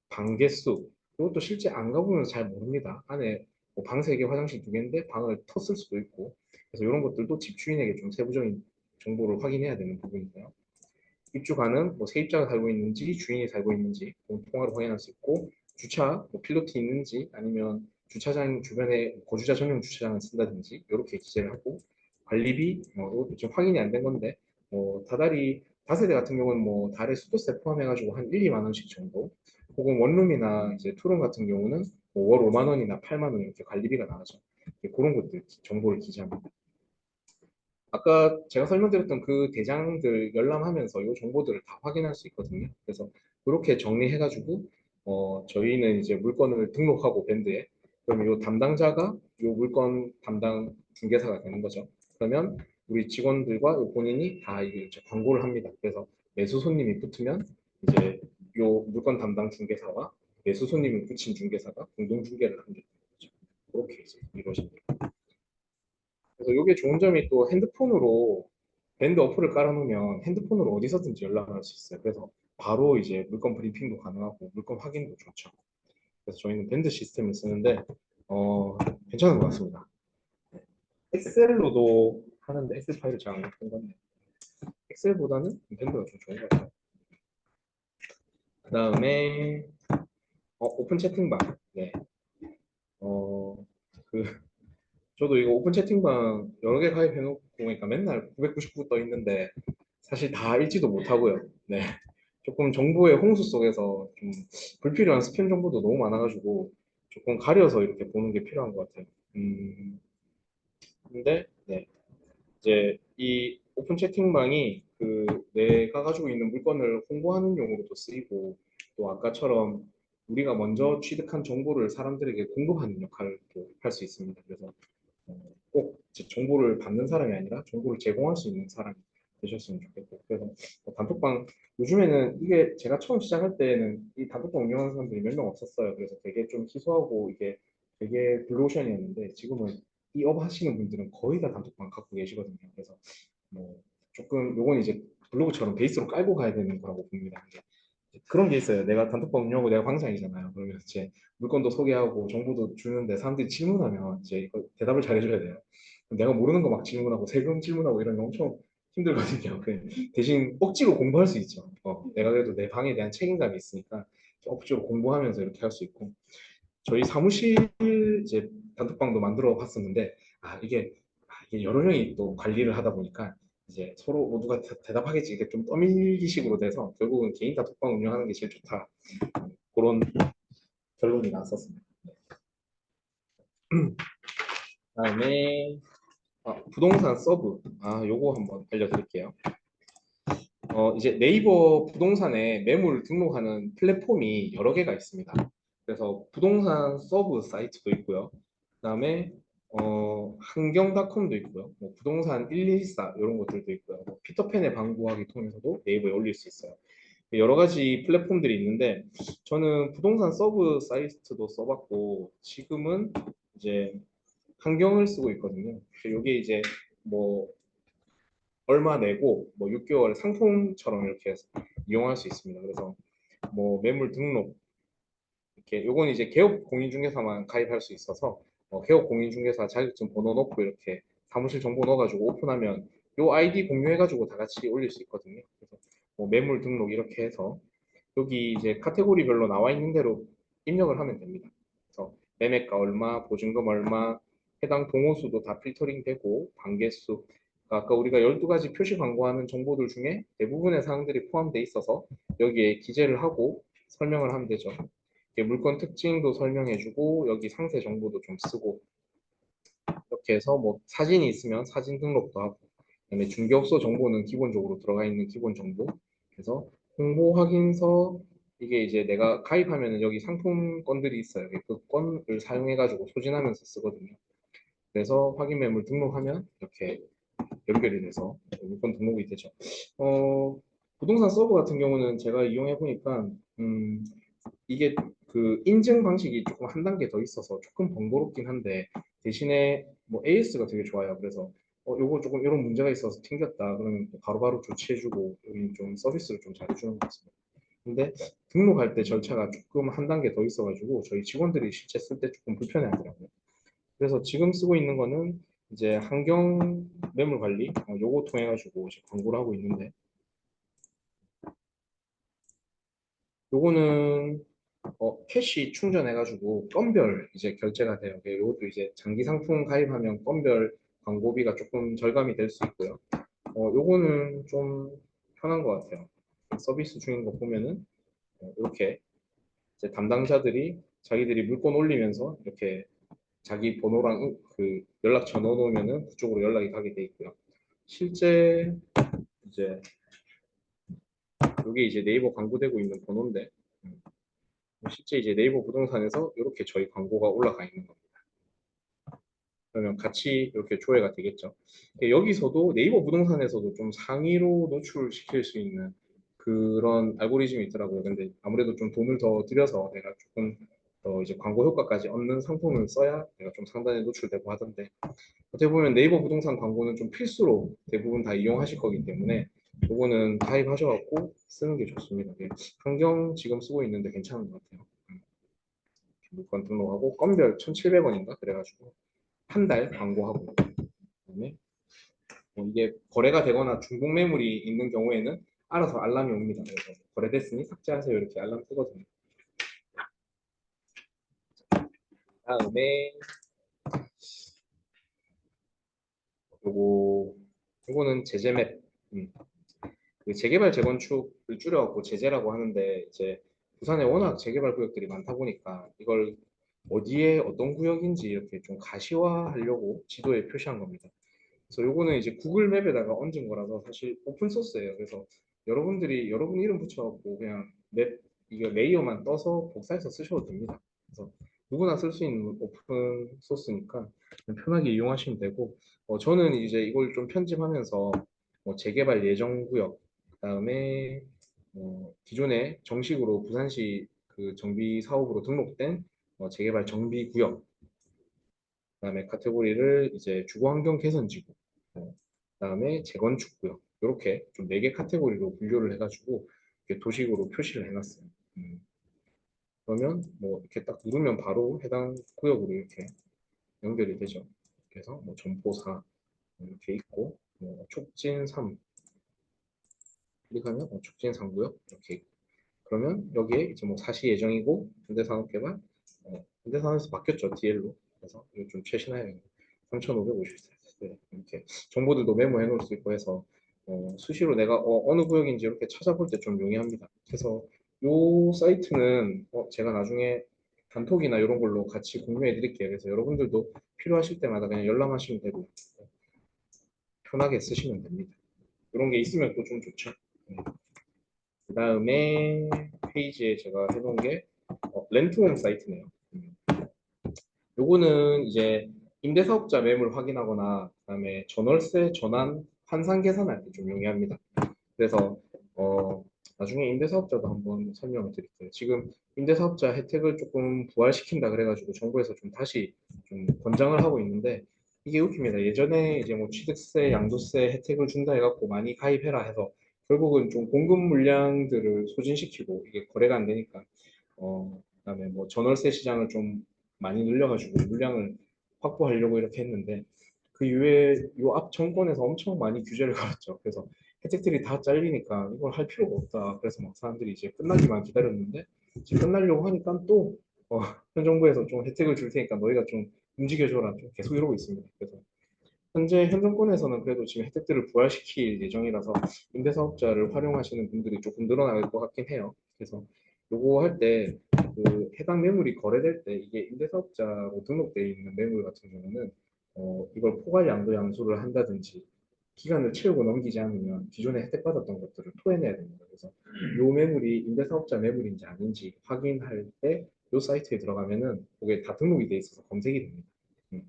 방 개수, 이것도 실제 안 가보면 잘 모릅니다. 안에 뭐방 3개, 화장실 2개인데 방을 텄을 수도 있고 그래서 이런 것들도 집주인에게 좀 세부적인 정보를 확인해야 되는 부분이고요. 입주가는 뭐 세입자가 살고 있는지 주인이 살고 있는지 통화로 확인할 수 있고 주차 뭐 필로티 있는지 아니면 주차장 주변에 거주자 전용 주차장을 쓴다든지 이렇게 기재를 하고 관리비 이것도 지금 확인이 안 된 건데 뭐 다달이 다세대 같은 경우는 뭐 달에 수도세 포함해가지고 한 1, 2만 원씩 정도 혹은 원룸이나 이제 투룸 같은 경우는 뭐월 5만 원이나 8만 원 이렇게 관리비가 나가죠. 그런 것들 정보를 기재합니다. 아까 제가 설명드렸던 그 대장들 열람하면서 이 정보들을 다 확인할 수 있거든요. 그래서 그렇게 정리해가지고 저희는 이제 물건을 등록하고 밴드에 그럼 이 담당자가 이 물건 담당 중개사가 되는 거죠. 그러면 우리 직원들과 요 본인이 다 이게 이제 광고를 합니다. 그래서 매수 손님이 붙으면 이제 이 물건 담당 중개사와 매수 손님을 붙인 중개사가 공동 중개를 하게 되는 거죠. 그렇게 이제 이루어집니다. 그래서 이게 좋은 점이 또 핸드폰으로 밴드 어플을 깔아놓으면 핸드폰으로 어디서든지 연락할 수 있어요. 그래서 바로 이제 물건 브리핑도 가능하고 물건 확인도 좋죠. 그래서 저희는 밴드 시스템을 쓰는데 어, 괜찮은 것 같습니다. 엑셀로도 하는데 엑셀 파일을 잘 안 갖고 건데 엑셀보다는 밴드가 좀 좋은 것 같아요. 그 다음에 오픈 채팅방. 네. 어, 그 저도 이거 오픈 채팅방 여러 개 가입해 놓고 보니까 맨날 999 떠 있는데 사실 다 읽지도 못하고요. 네. 조금 정보의 홍수 속에서 좀 불필요한 스팸 정보도 너무 많아가지고 조금 가려서 이렇게 보는 게 필요한 것 같아요. 근데 네. 이제 이 오픈 채팅방이 그 내가 가지고 있는 물건을 홍보하는 용으로도 쓰이고 또 아까처럼 우리가 먼저 취득한 정보를 사람들에게 공급하는 역할을 할 수 있습니다. 그래서 꼭 정보를 받는 사람이 아니라 정보를 제공할 수 있는 사람이 되셨으면 좋겠고 그래서 단톡방 요즘에는 이게 제가 처음 시작할 때는 이 단톡방 운영하는 사람들이 몇 명 없었어요. 그래서 되게 좀 희소하고 이게 되게 블루오션이었는데 지금은 이 업 하시는 분들은 거의 다 단톡방 갖고 계시거든요. 그래서 뭐 조금 요건 이제 블로그처럼 베이스로 깔고 가야 되는 거라고 봅니다. 그런 게 있어요. 내가 단톡방 운영하고 내가 광장이잖아요. 그러면 이제 물건도 소개하고 정보도 주는데 사람들이 질문하면 이제 이거 대답을 잘 해줘야 돼요. 내가 모르는 거 막 질문하고 세금 질문하고 이런 게 엄청 힘들거든요. 대신 억지로 공부할 수 있죠. 내가 그래도 내 방에 대한 책임감이 있으니까 억지로 공부하면서 이렇게 할 수 있고 저희 사무실 이제 단톡방도 만들어 봤었는데 이게 여러 명이 또 관리를 하다 보니까 이제 서로 모두가 대답하겠지 이게 좀 떠밀기식으로 돼서 결국은 개인 단톡방 운영하는 게 제일 좋다 그런 결론이 났었습니다. 그다음에 부동산 서브 요거 한번 알려드릴게요. 이제 네이버 부동산에 매물 등록하는 플랫폼이 여러 개가 있습니다. 그래서 부동산 서브 사이트도 있고요. 그다음에 한경닷컴도 있고요. 뭐 부동산 114 이런 것들도 있고요. 뭐 피터팬의 방구하기 통해서도 네이버에 올릴 수 있어요. 여러 가지 플랫폼들이 있는데 저는 부동산 서브 사이트도 써봤고 지금은 이제 한경을 쓰고 있거든요. 이게 이제 뭐 얼마 내고 뭐 6개월 상품처럼 이렇게 이용할 수 있습니다. 그래서 뭐 매물 등록 이렇게 요건 이제 개업 공인중개사만 가입할 수 있어서 개업 공인중개사 자격증 번호 넣고 이렇게 사무실 정보 넣어가지고 오픈하면 요 아이디 공유해가지고 다 같이 올릴 수 있거든요. 그래서 뭐 매물 등록 이렇게 해서 여기 이제 카테고리별로 나와 있는 대로 입력을 하면 됩니다. 그래서 매매가 얼마, 보증금 얼마, 해당 동호수도 다 필터링 되고 관계수, 아까 우리가 12가지 표시 광고하는 정보들 중에 대부분의 사항들이 포함되어 있어서 여기에 기재를 하고 설명을 하면 되죠. 물건 특징도 설명해주고 여기 상세 정보도 좀 쓰고 이렇게 해서 뭐 사진이 있으면 사진 등록도 하고 그다음에 중개업소 정보는 기본적으로 들어가 있는 기본 정보 그래서 홍보 확인서 이게 이제 내가 가입하면 여기 상품권들이 있어요. 그 건을 사용해가지고 소진하면서 쓰거든요. 그래서 확인 매물 등록하면 이렇게 연결이 돼서 물건 등록이 되죠. 부동산 서버 같은 경우는 제가 이용해 보니까 이게 그 인증 방식이 조금 한 단계 더 있어서 조금 번거롭긴 한데 대신에 뭐 AS가 되게 좋아요. 그래서 요거 조금 이런 문제가 있어서 튕겼다 그러면 또 바로바로 조치해주고 여기 좀 서비스를 좀 잘해주는 것 같습니다. 근데 등록할 때 절차가 조금 한 단계 더 있어가지고 저희 직원들이 실제 쓸 때 조금 불편해하더라고요. 그래서 지금 쓰고 있는 거는 이제 환경 매물 관리 요거 통해 가지고 광고를 하고 있는데 요거는 캐시 충전해가지고 건별 이제 결제가 돼요. 이것도 이제 장기 상품 가입하면 건별 광고비가 조금 절감이 될 수 있고요. 요거는 좀 편한 것 같아요. 서비스 중인 거 보면은 이렇게 이제 담당자들이 자기들이 물건 올리면서 이렇게 자기 번호랑 그 연락처 넣어놓으면은 그쪽으로 연락이 가게 돼 있고요. 실제 이제 이게 이제 네이버 광고되고 있는 번호인데 실제 이제 네이버 부동산에서 이렇게 저희 광고가 올라가 있는 겁니다. 그러면 같이 이렇게 조회가 되겠죠. 여기서도 네이버 부동산에서도 좀 상위로 노출시킬 수 있는 그런 알고리즘이 있더라고요. 근데 아무래도 좀 돈을 더 들여서 내가 조금 더 이제 광고 효과까지 얻는 상품을 써야 내가 좀 상단에 노출되고 하던데 어떻게 보면 네이버 부동산 광고는 좀 필수로 대부분 다 이용하실 거기 때문에 요거는 가입하셔갖고 쓰는 게 좋습니다. 환경 지금 쓰고 있는데 괜찮은 것 같아요. 물건 등록하고 건별 1,700원인가 그래가지고 한 달 광고하고 그다음에 이게 거래가 되거나 중복 매물이 있는 경우에는 알아서 알람이 옵니다. 그래서 거래됐으니 삭제하세요 이렇게 알람 뜨거든요. 다음에 요거 요거는 제재맵 그 재개발 재건축을 줄여갖고 제재라고 하는데 이제 부산에 워낙 재개발 구역들이 많다 보니까 이걸 어디에 어떤 구역인지 이렇게 좀 가시화하려고 지도에 표시한 겁니다. 그래서 요거는 이제 구글 맵에다가 얹은 거라서 사실 오픈 소스예요. 그래서 여러분들이 여러분 이름 붙여갖고 그냥 맵 이거 레이어만 떠서 복사해서 쓰셔도 됩니다. 그래서 누구나 쓸 수 있는 오픈 소스니까 그냥 편하게 이용하시면 되고 저는 이제 이걸 좀 편집하면서 재개발 예정 구역 그다음에 기존에 정식으로 부산시 그 정비 사업으로 등록된 재개발 정비 구역 그다음에 카테고리를 이제 주거환경 개선지구, 그다음에 재건축구역 이렇게 좀 4개 카테고리로 분류를 해가지고 이렇게 도식으로 표시를 해놨어요. 그러면 뭐 이렇게 딱 누르면 바로 해당 구역으로 이렇게 연결이 되죠. 그래서 뭐 점포4 이렇게 있고 촉진3 클릭하면 촉진3구역 이렇게 있고 그러면 여기에 이제 뭐 사시 예정이고 현대산업개발 현대산업에서 바뀌었죠 DL로 그래서 이거 좀 최신화해요 3,554 네, 이렇게 정보들도 메모해 놓을 수 있고 해서 수시로 내가 어느 구역인지 이렇게 찾아볼 때 좀 용이합니다. 그래서 이 사이트는 제가 나중에 단톡이나 이런 걸로 같이 공유해 드릴게요. 그래서 여러분들도 필요하실 때마다 그냥 열람하시면 되고 편하게 쓰시면 됩니다. 이런 게 있으면 또 좀 좋죠. 그 다음에 페이지에 제가 해놓은 게 렌트홈 사이트네요. 요거는 이제 임대사업자 매물 확인하거나 그다음에 전월세 전환 환산 계산할 때 좀 용이합니다. 그래서 어, 나중에 임대사업자도 한번 설명을 드릴게요. 지금 임대사업자 혜택을 조금 부활시킨다 그래가지고 정부에서 좀 다시 좀 권장을 하고 있는데 이게 웃깁니다. 예전에 이제 뭐 취득세, 양도세 혜택을 준다 해갖고 많이 가입해라 해서 결국은 좀 공급 물량들을 소진시키고 이게 거래가 안 되니까 그다음에 뭐 전월세 시장을 좀 많이 늘려가지고 물량을 확보하려고 이렇게 했는데 그 이후에 요 앞 정권에서 엄청 많이 규제를 걸었죠. 그래서 혜택들이 다 잘리니까 이걸 할 필요가 없다. 그래서 막 사람들이 이제 끝나기만 기다렸는데 이제 끝나려고 하니까 또 현 정부에서 좀 혜택을 줄 테니까 너희가 좀 움직여줘라. 좀 계속 이러고 있습니다. 그래서 현재 현 정권에서는 그래도 지금 혜택들을 부활시킬 예정이라서 임대사업자를 활용하시는 분들이 조금 늘어날 것 같긴 해요. 그래서 요거 할 때 그 해당 매물이 거래될 때 이게 임대사업자로 등록되어 있는 매물 같은 경우는 이걸 포괄 양도 양수를 한다든지 기간을 채우고 넘기지 않으면 기존에 혜택받았던 것들을 토해내야 됩니다. 그래서 요 매물이 임대사업자 매물인지 아닌지 확인할 때 요 사이트에 들어가면은 그게 다 등록이 돼 있어서 검색이 됩니다. 음.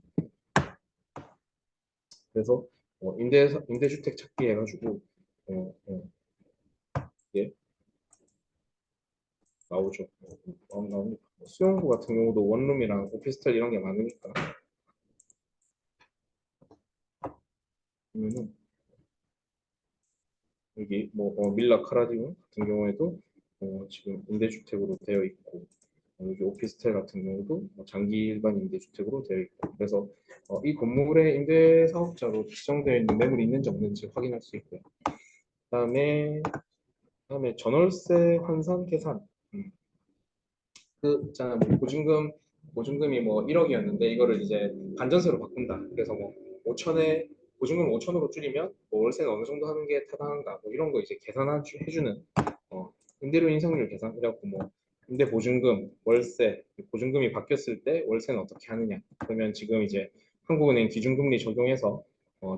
그래서 임대주택 찾기 해가지고 예, 나오죠. 나옵니다. 수영구 같은 경우도 원룸이랑 오피스텔 이런 게 많으니까 보면은 여기 뭐 밀라 카라디움 같은 경우에도 지금 임대주택으로 되어 있고 여기 오피스텔 같은 경우도 뭐 장기 일반 임대주택으로 되어 있고 그래서 이 건물의 임대 사업자로 지정되어 있는 매물이 있는지 없는지 확인할 수 있고요. 그다음에 전월세 환산 계산. 음. 그 있잖아 뭐 보증금이 뭐 1억이었는데 이거를 이제 반전세로 바꾼다. 그래서 뭐 5천에 보증금 5천으로 줄이면 뭐 월세는 어느 정도 하는 게 타당한가 뭐 이런 거 이제 계산해주는 임대료 인상률 계산 그래갖고 뭐 임대 보증금 월세 보증금이 바뀌었을 때 월세는 어떻게 하느냐 그러면 지금 이제 한국은행 기준금리 적용해서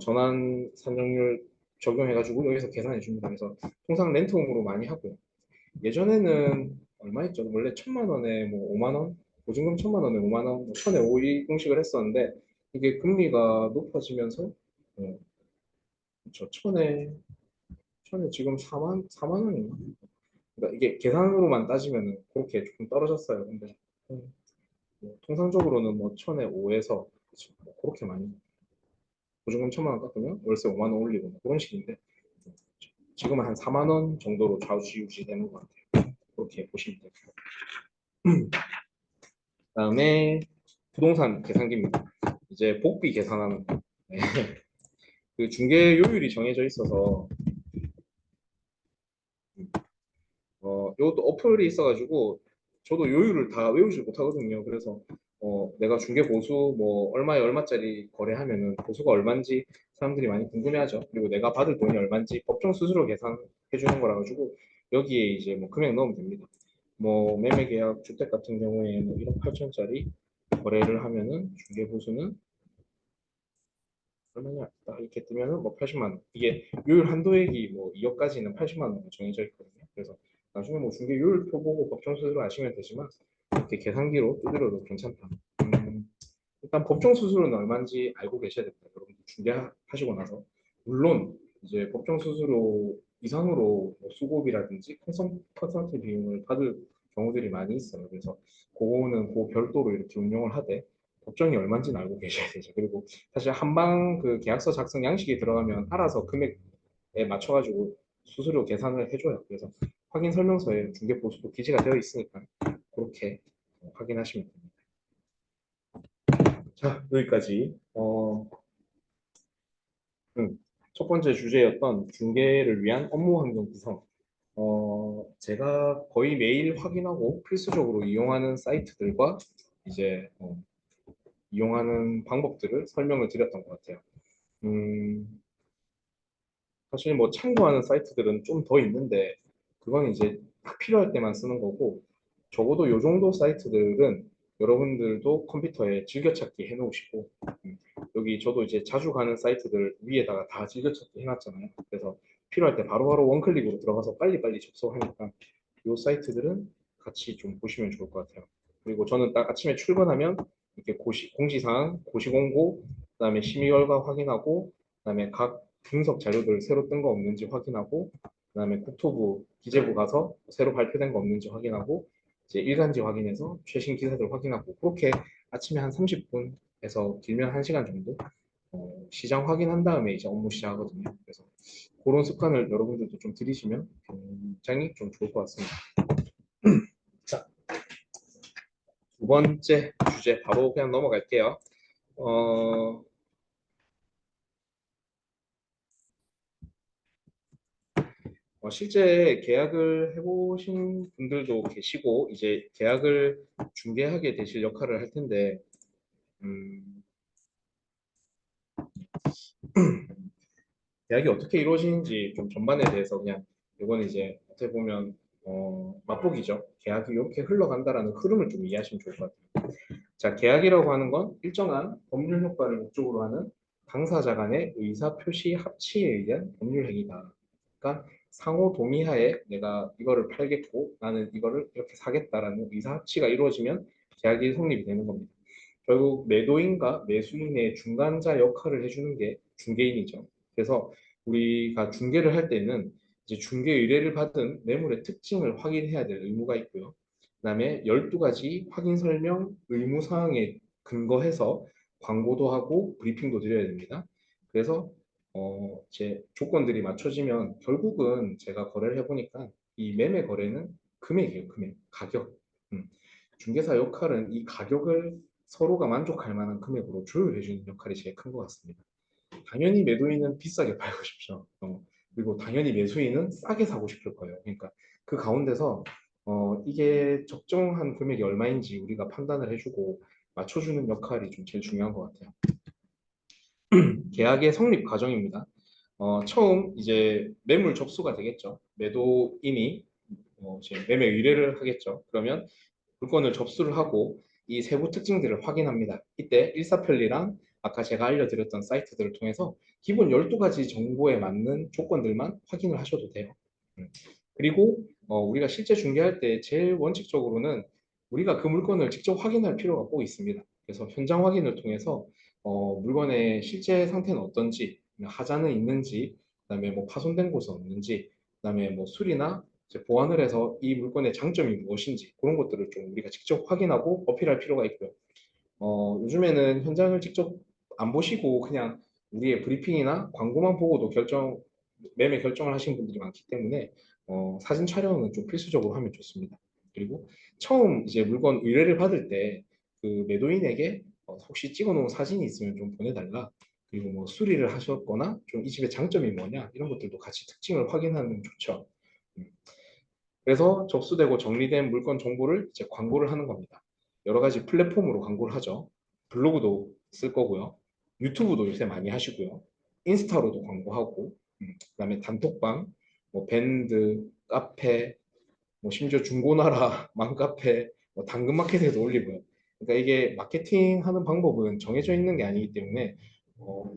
전환 산정률 적용해가지고 여기서 계산해 줍니다. 그래서 통상 렌트홈으로 많이 하고요. 예전에는 얼마였죠? 원래 1,000만 원에 뭐 5만 원? 보증금 1,000만 원에 5만 원, 뭐 천에 5일 공식을 했었는데 이게 금리가 높아지면서 저 천에 지금 4만 원인가? 그러니까 이게 계산으로만 따지면은 그렇게 조금 떨어졌어요. 근데 뭐 통상적으로는 뭐 천에 5에서 뭐 그렇게 많이 보증금 1,000만 원 깎으면 월세 5만 원 올리고 뭐 그런 식인데 지금은 한 4만 원 정도로 좌우지우지 되는 것 같아요. 그렇게 보시면 돼요. 그다음에 부동산 계산기입니다. 이제 복비 계산하는 거. 네. 그 중개요율이 정해져 있어서 이것도 어플이 있어가지고 저도 요율을 다 외우지 못하거든요. 그래서 내가 중개 보수 뭐 얼마에 얼마짜리 거래하면은 보수가 얼마인지 사람들이 많이 궁금해하죠. 그리고 내가 받을 돈이 얼마인지 법정 수수료 계산해 주는 거라 가지고 여기에 이제 뭐 금액 넣으면 됩니다. 뭐 매매 계약 주택 같은 경우에 뭐 1억 8천짜리 거래를 하면은 중개 보수는 얼마냐 딱 이렇게 뜨면은 뭐 80만 원 이게 요율 한도액이 뭐 2억까지는 80만 원으로 정해져 있거든요. 그래서 나중에 뭐 중개 요율표 보고 법정 수수료 아시면 되지만 이렇게 계산기로 두드려도 괜찮다. 일단 법정 수수료는 얼마인지 알고 계셔야 됩니다. 여러분들 중개하시고 나서 물론 이제 법정 수수료 이상으로 뭐 수고비라든지 컨설팅 비용을 받을 경우들이 많이 있어요. 그래서 그거는 그 별도로 이렇게 운영을 하되 법정이 얼마인지는 알고 계셔야 되죠. 그리고 사실 한방 그 계약서 작성 양식이 들어가면 알아서 금액에 맞춰가지고 수수료 계산을 해줘요. 그래서 확인 설명서에 중개 보수도 기재가 되어 있으니까 그렇게 확인하시면 됩니다. 자, 여기까지. 첫 번째 주제였던 중개를 위한 업무 환경 구성. 제가 거의 매일 확인하고 필수적으로 이용하는 사이트들과 이제 이용하는 방법들을 설명을 드렸던 것 같아요. 음, 사실 뭐 참고하는 사이트들은 좀 더 있는데 그건 이제 딱 필요할 때만 쓰는 거고 적어도 요 정도 사이트들은 여러분들도 컴퓨터에 즐겨찾기 해놓으시고 여기 저도 이제 자주 가는 사이트들 위에다가 다 즐겨찾기 해놨잖아요. 그래서 필요할 때 바로바로 원클릭으로 들어가서 빨리빨리 접속하니까 요 사이트들은 같이 좀 보시면 좋을 것 같아요. 그리고 저는 딱 아침에 출근하면 이렇게 공시사항, 고시공고, 그다음에 심의 결과 확인하고, 그다음에 각 분석 자료들 새로 뜬 거 없는지 확인하고, 그다음에 국토부, 기재부 가서 새로 발표된 거 없는지 확인하고, 이제 일간지 확인해서 최신 기사들 확인하고, 그렇게 아침에 한 30분에서 길면 1시간 정도 시장 확인한 다음에 이제 업무 시작하거든요. 그래서 그런 습관을 여러분들도 좀 들이시면 굉장히 좀 좋을 것 같습니다. 자, 두 번째 주제 바로 그냥 넘어갈게요. 어, 실제 계약을 해보신 분들도 계시고 이제 계약을 중개하게 되실 역할을 할 텐데 음, 계약이 어떻게 이루어지는지 좀 전반에 대해서 그냥 이건 이제 어떻게 보면 맛보기죠. 계약이 이렇게 흘러간다라는 흐름을 좀 이해하시면 좋을 것 같아요. 자, 계약이라고 하는 건 일정한 법률 효과를 목적으로 하는 당사자 간의 의사 표시 합치에 의한 법률 행위다. 그러니까 상호 동의하에 내가 이거를 팔겠고 나는 이거를 이렇게 사겠다라는 의사 합치가 이루어지면 계약이 성립이 되는 겁니다. 결국 매도인과 매수인의 중간자 역할을 해주는 게 중개인이죠. 그래서 우리가 중개를 할 때는 이제 중개 의뢰를 받은 매물의 특징을 확인해야 될 의무가 있고요. 그다음에 12가지 확인 설명 의무 사항에 근거해서 광고도 하고 브리핑도 드려야 됩니다. 그래서 제 조건들이 맞춰지면 결국은 제가 거래를 해보니까 이 매매 거래는 금액이에요, 금액, 가격. 음. 중개사 역할은 이 가격을 서로가 만족할 만한 금액으로 조율해주는 역할이 제일 큰 것 같습니다. 당연히 매도인은 비싸게 팔고 싶죠. 그리고 당연히 매수인은 싸게 사고 싶을 거예요. 그러니까 그 가운데서 이게 적정한 금액이 얼마인지 우리가 판단을 해주고 맞춰주는 역할이 좀 제일 중요한 것 같아요. 계약의 성립 과정입니다. 처음 이제 매물 접수가 되겠죠. 매도인이 이제 매매 의뢰를 하겠죠. 그러면 물건을 접수를 하고 이 세부 특징들을 확인합니다. 이때 일사편리랑 아까 제가 알려드렸던 사이트들을 통해서 기본 12가지 정보에 맞는 조건들만 확인을 하셔도 돼요. 음. 그리고 우리가 실제 중개할 때 제일 원칙적으로는 우리가 그 물건을 직접 확인할 필요가 꼭 있습니다. 그래서 현장 확인을 통해서 물건의 실제 상태는 어떤지, 하자는 있는지, 그다음에 뭐 파손된 곳은 없는지, 그다음에 뭐 수리나 이제 보완을 해서 이 물건의 장점이 무엇인지 그런 것들을 좀 우리가 직접 확인하고 어필할 필요가 있고요. 요즘에는 현장을 직접 안 보시고 그냥 우리의 브리핑이나 광고만 보고도 매매 결정을 하시는 분들이 많기 때문에 사진 촬영은 좀 필수적으로 하면 좋습니다. 그리고 처음 이제 물건 의뢰를 받을 때 그 매도인에게 혹시 찍어놓은 사진이 있으면 좀 보내달라. 그리고 뭐 수리를 하셨거나 좀 이 집의 장점이 뭐냐 이런 것들도 같이 특징을 확인하면 좋죠. 음. 그래서 접수되고 정리된 물건 정보를 이제 광고를 하는 겁니다. 여러 가지 플랫폼으로 광고를 하죠. 블로그도 쓸 거고요. 유튜브도 요새 많이 하시고요. 인스타로도 광고하고, 그다음에 단톡방, 뭐 밴드, 카페, 뭐 심지어 중고나라, 맘카페, 뭐 당근마켓에도 올리고요. 그러니까 이게 마케팅하는 방법은 정해져 있는 게 아니기 때문에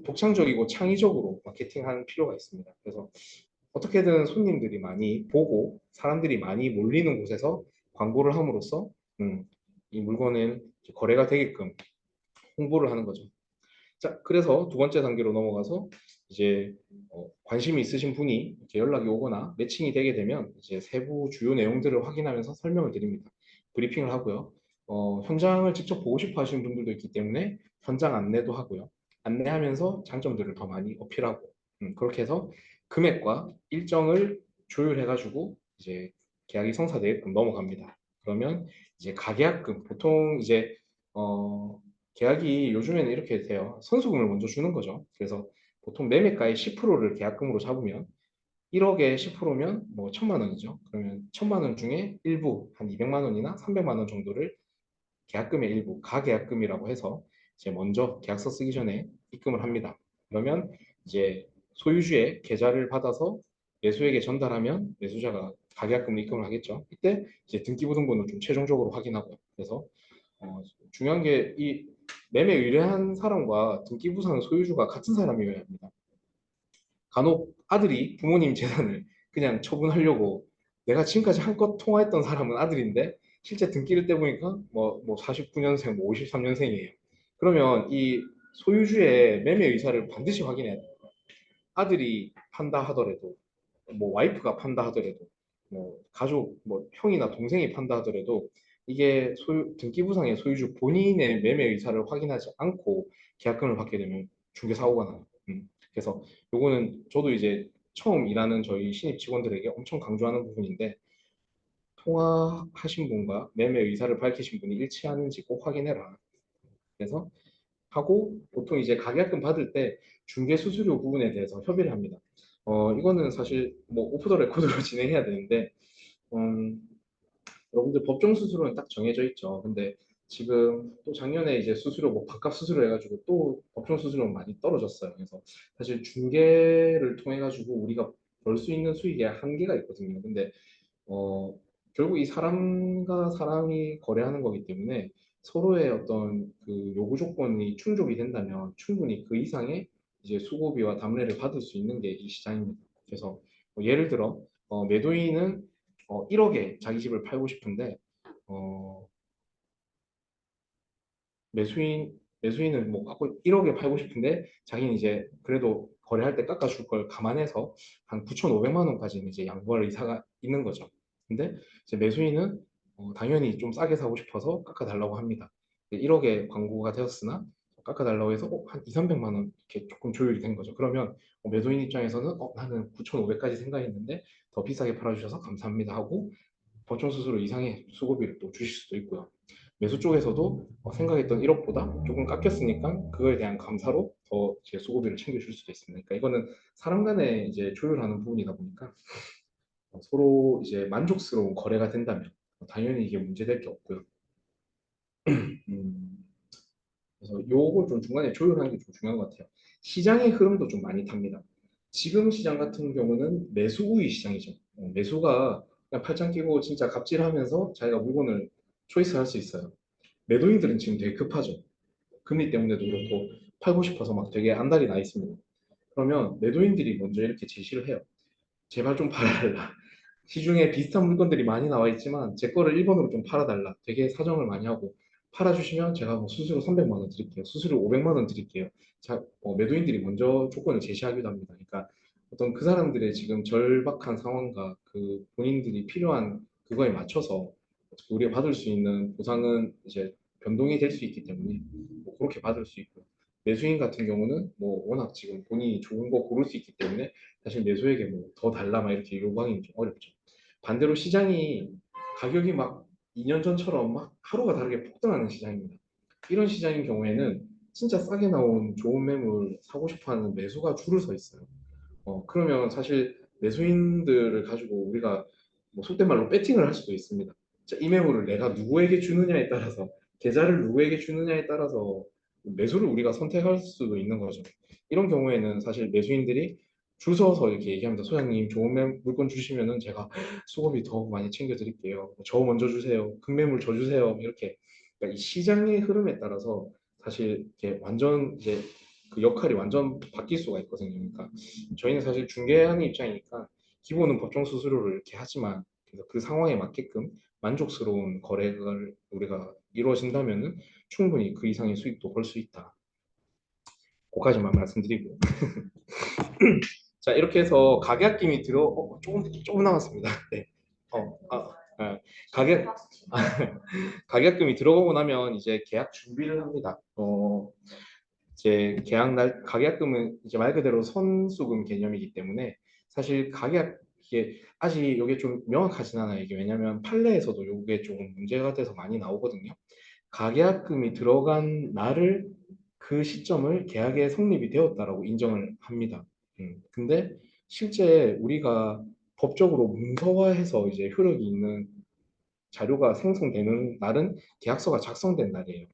독창적이고 창의적으로 마케팅하는 필요가 있습니다. 그래서 어떻게든 손님들이 많이 보고 사람들이 많이 몰리는 곳에서 광고를 함으로써 이 물건은 거래가 되게끔 홍보를 하는 거죠. 자, 그래서 두 번째 단계로 넘어가서 이제 관심이 있으신 분이 이렇게 연락이 오거나 매칭이 되게 되면 이제 세부 주요 내용들을 확인하면서 설명을 드립니다. 브리핑을 하고요. 현장을 직접 보고 싶어 하시는 분들도 있기 때문에 현장 안내도 하고요. 안내하면서 장점들을 더 많이 어필하고 그렇게 해서 금액과 일정을 조율해가지고 이제 계약이 성사되게끔 넘어갑니다. 그러면 이제 가계약금 보통 이제 계약이 요즘에는 이렇게 돼요. 선수금을 먼저 주는 거죠. 그래서 보통 매매가의 10%를 계약금으로 잡으면 1억에 10%면 뭐 1,000만 원이죠. 그러면 1,000만 원 중에 일부 한 200만 원이나 300만 원 정도를 계약금의 일부, 가계약금이라고 해서 이제 먼저 계약서 쓰기 전에 입금을 합니다. 그러면 이제 소유주의 계좌를 받아서 매수에게 전달하면 매수자가 가계약금을 입금을 하겠죠. 이때 이제 등기부등본을 좀 최종적으로 확인하고요. 그래서 중요한 게 이 매매 의뢰한 사람과 등기부상 소유주가 같은 사람이어야 합니다. 간혹 아들이 부모님 재산을 그냥 처분하려고 내가 지금까지 한껏 통화했던 사람은 아들인데 실제 등기를 떼보니까 뭐 49년생, 뭐 53년생이에요. 그러면 이 소유주의 매매 의사를 반드시 확인해야 돼요. 아들이 판다 하더라도, 뭐 와이프가 판다 하더라도, 뭐 가족, 뭐 형이나 동생이 판다 하더라도 이게 등기부상의 소유주 본인의 매매 의사를 확인하지 않고 계약금을 받게 되면 중개 사고가 나요. 그래서 요거는 저도 이제 처음 일하는 저희 신입 직원들에게 엄청 강조하는 부분인데, 통화하신 분과 매매 의사를 밝히신 분이 일치하는지 꼭 확인해라. 그래서 하고, 보통 이제 가계약금 받을 때 중개 수수료 부분에 대해서 협의를 합니다. 이거는 사실 뭐 오프 더 레코드로 진행해야 되는데, 음, 여러분들 법정 수수료는 딱 정해져 있죠. 근데 지금 또 작년에 이제 수수료 뭐 반값 수수료 해가지고 또 법정 수수료는 많이 떨어졌어요. 그래서 사실 중개를 통해 가지고 우리가 벌 수 있는 수익에 한계가 있거든요. 근데 어, 결국 이 사람과 사람이 거래하는 거기 때문에 서로의 어떤 그 요구 조건이 충족이 된다면 충분히 그 이상의 이제 수고비와 담례를 받을 수 있는 게 이 시장입니다. 그래서 예를 들어 매도인은 1억에 자기 집을 팔고 싶은데 어, 매수인은 뭐 갖고 1억에 팔고 싶은데 자기는 이제 그래도 거래할 때 깎아줄 걸 감안해서 한 9,500만 원까지는 이제 양보할 의사가 있는 거죠. 근데 이제 매수인은 당연히 좀 싸게 사고 싶어서 깎아달라고 합니다. 1억에 광고가 되었으나 깎아달라고 해서 한 2, 300만 원 이렇게 조금 조율이 된 거죠. 그러면 매도인 입장에서는 나는 9,500까지 생각했는데 더 비싸게 팔아주셔서 감사합니다 하고 법정 수수료 이상의 수고비를 또 주실 수도 있고요. 매수 쪽에서도 생각했던 1억보다 조금 깎였으니까 그거에 대한 감사로 더 제 수고비를 챙겨줄 수도 있습니다. 그러니까 이거는 사람 간에 이제 조율하는 부분이다 보니까 서로 이제 만족스러운 거래가 된다면 당연히 이게 문제될 게 없고요. 음, 그래서 요걸 좀 중간에 조율하는 게 좀 중요한 것 같아요. 시장의 흐름도 좀 많이 탑니다. 지금 시장 같은 경우는 매수 우위 시장이죠. 매수가 그냥 팔짱 끼고 진짜 갑질하면서 자기가 물건을 초이스할 수 있어요. 매도인들은 지금 되게 급하죠. 금리 때문에도 그렇고 팔고 싶어서 막 되게 안달이 나 있습니다. 그러면 매도인들이 먼저 이렇게 제시를 해요. 제발 좀 팔아달라. 시중에 비슷한 물건들이 많이 나와 있지만 제 거를 1번으로 좀 팔아달라. 되게 사정을 많이 하고 팔아주시면 제가 뭐 수수료 300만 원 드릴게요. 수수료 500만 원 드릴게요. 자, 매도인들이 먼저 조건을 제시하기도 합니다. 그러니까 어떤 그 사람들의 지금 절박한 상황과 그 본인들이 필요한 그거에 맞춰서 우리가 받을 수 있는 보상은 이제 변동이 될 수 있기 때문에 뭐 그렇게 받을 수 있고요. 매수인 같은 경우는 뭐 워낙 지금 본인이 좋은 거 고를 수 있기 때문에 사실 매수에게 뭐 더 달라 막 이렇게 요구하기는 좀 어렵죠. 반대로 시장이 가격이 막 2년 전처럼 막 하루가 다르게 폭등하는 시장입니다. 이런 시장인 경우에는 진짜 싸게 나온 좋은 매물 사고 싶어하는 매수가 줄을 서 있어요. 그러면 사실 매수인들을 가지고 우리가 뭐 속된 말로 배팅을 할 수도 있습니다. 자, 이 매물을 내가 누구에게 주느냐에 따라서 계좌를 누구에게 주느냐에 따라서 매수를 우리가 선택할 수도 있는 거죠. 이런 경우에는 사실 매수인들이 줄 서서 이렇게 얘기합니다. 소장님 좋은 물건 주시면은 제가 수고비 더 많이 챙겨드릴게요. 저 먼저 주세요. 급매물 저 주세요. 이렇게 그러니까 이 시장의 흐름에 따라서 사실 이렇게 완전 이제 그 역할이 완전 바뀔 수가 있거든요. 그러니까 저희는 사실 중개하는 입장이니까 기본은 법정 수수료를 이렇게 하지만 그래서 그 상황에 맞게끔 만족스러운 거래가 우리가 이루어진다면은 충분히 그 이상의 수익도 벌 수 있다. 그까지만 말씀드리고 자 이렇게 해서 가계약금이 조금 남았습니다. 네. 아, 가격 가계약금이 들어가고 나면 이제 계약 준비를 합니다. 이제 계약 날 가계약금은 이제 말 그대로 선수금 개념이기 때문에 사실 가계약 이게 아직 이게 좀 명확하진 않아요. 이게 왜냐하면 판례에서도 이게 조금 문제가 돼서 많이 나오거든요. 가계약금이 들어간 날을 그 시점을 계약의 성립이 되었다라고 인정을 합니다. 근데 실제 우리가 법적으로 문서화해서 이제 효력이 있는 자료가 생성되는 날은 계약서가 작성된 날이에요.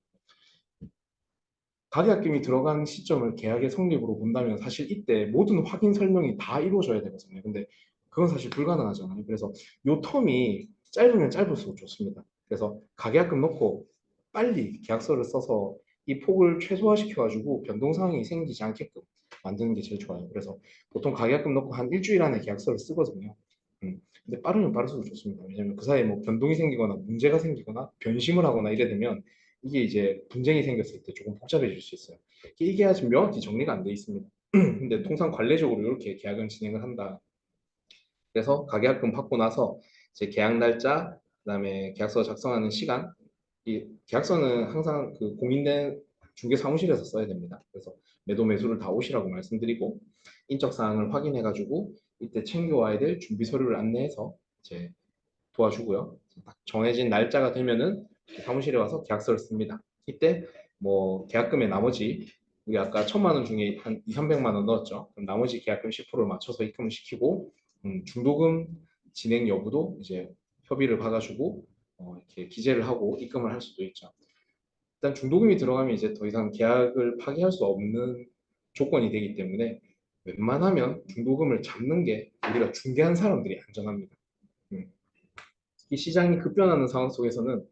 가계약금이 들어간 시점을 계약의 성립으로 본다면 사실 이때 모든 확인 설명이 다 이루어져야 되거든요. 근데 그건 사실 불가능하잖아요. 그래서 요 텀이 짧으면 짧을수록 좋습니다. 그래서 가계약금 넣고 빨리 계약서를 써서 이 폭을 최소화시켜가지고 변동 사항이 생기지 않게끔 만드는 게 제일 좋아요. 그래서 보통 가계약금 넣고 한 일주일 안에 계약서를 쓰거든요. 근데 빠르면 빠를수록 좋습니다. 왜냐면 그 사이에 뭐 변동이 생기거나 문제가 생기거나 변심을 하거나 이래 되면 이게 이제 분쟁이 생겼을 때 조금 복잡해질 수 있어요. 이게 아직 명확히 정리가 안 돼 있습니다. 근데 통상 관례적으로 이렇게 계약은 진행을 한다. 그래서 가계약금 받고 나서 이제 계약 날짜, 그다음에 계약서 작성하는 시간, 이 계약서는 항상 그 공인된 중개 사무실에서 써야 됩니다. 그래서 매도 매수를 다 오시라고 말씀드리고 인적 사항을 확인해 가지고 이때 챙겨와야 될 준비 서류를 안내해서 이제 도와주고요. 딱 정해진 날짜가 되면은 사무실에 와서 계약서를 씁니다. 이때 뭐 계약금의 나머지 우리 아까 1,000만 원 중에 한 2, 300만 원 넣었죠. 그럼 나머지 계약금 10%를 맞춰서 입금을 시키고 중도금 진행 여부도 이제 협의를 받아주고 이렇게 기재를 하고 입금을 할 수도 있죠. 일단 중도금이 들어가면 이제 더 이상 계약을 파기할 수 없는 조건이 되기 때문에 웬만하면 중도금을 잡는 게 우리가 중개한 사람들이 안전합니다. 음. 이 시장이 급변하는 상황 속에서는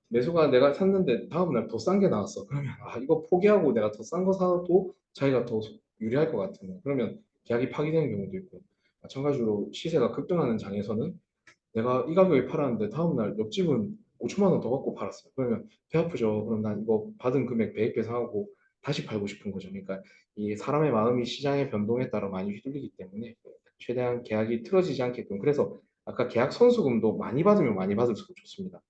매수가 내가 샀는데 다음날 더 싼 게 나왔어. 그러면 이거 포기하고 내가 더 싼 거 사도 자기가 더 유리할 것 같으면 그러면 계약이 파기되는 경우도 있고 마찬가지로 시세가 급등하는 장에서는 내가 이 가격에 팔았는데 다음날 옆집은 5천만 원 더 받고 팔았어요. 그러면 배 아프죠. 그럼 난 이거 받은 금액 배액 배상하고 다시 팔고 싶은 거죠. 그러니까 이 사람의 마음이 시장의 변동에 따라 많이 휘둘리기 때문에 최대한 계약이 틀어지지 않게끔 그래서 아까 계약 선수금도 많이 받으면 많이 받을수록 좋습니다.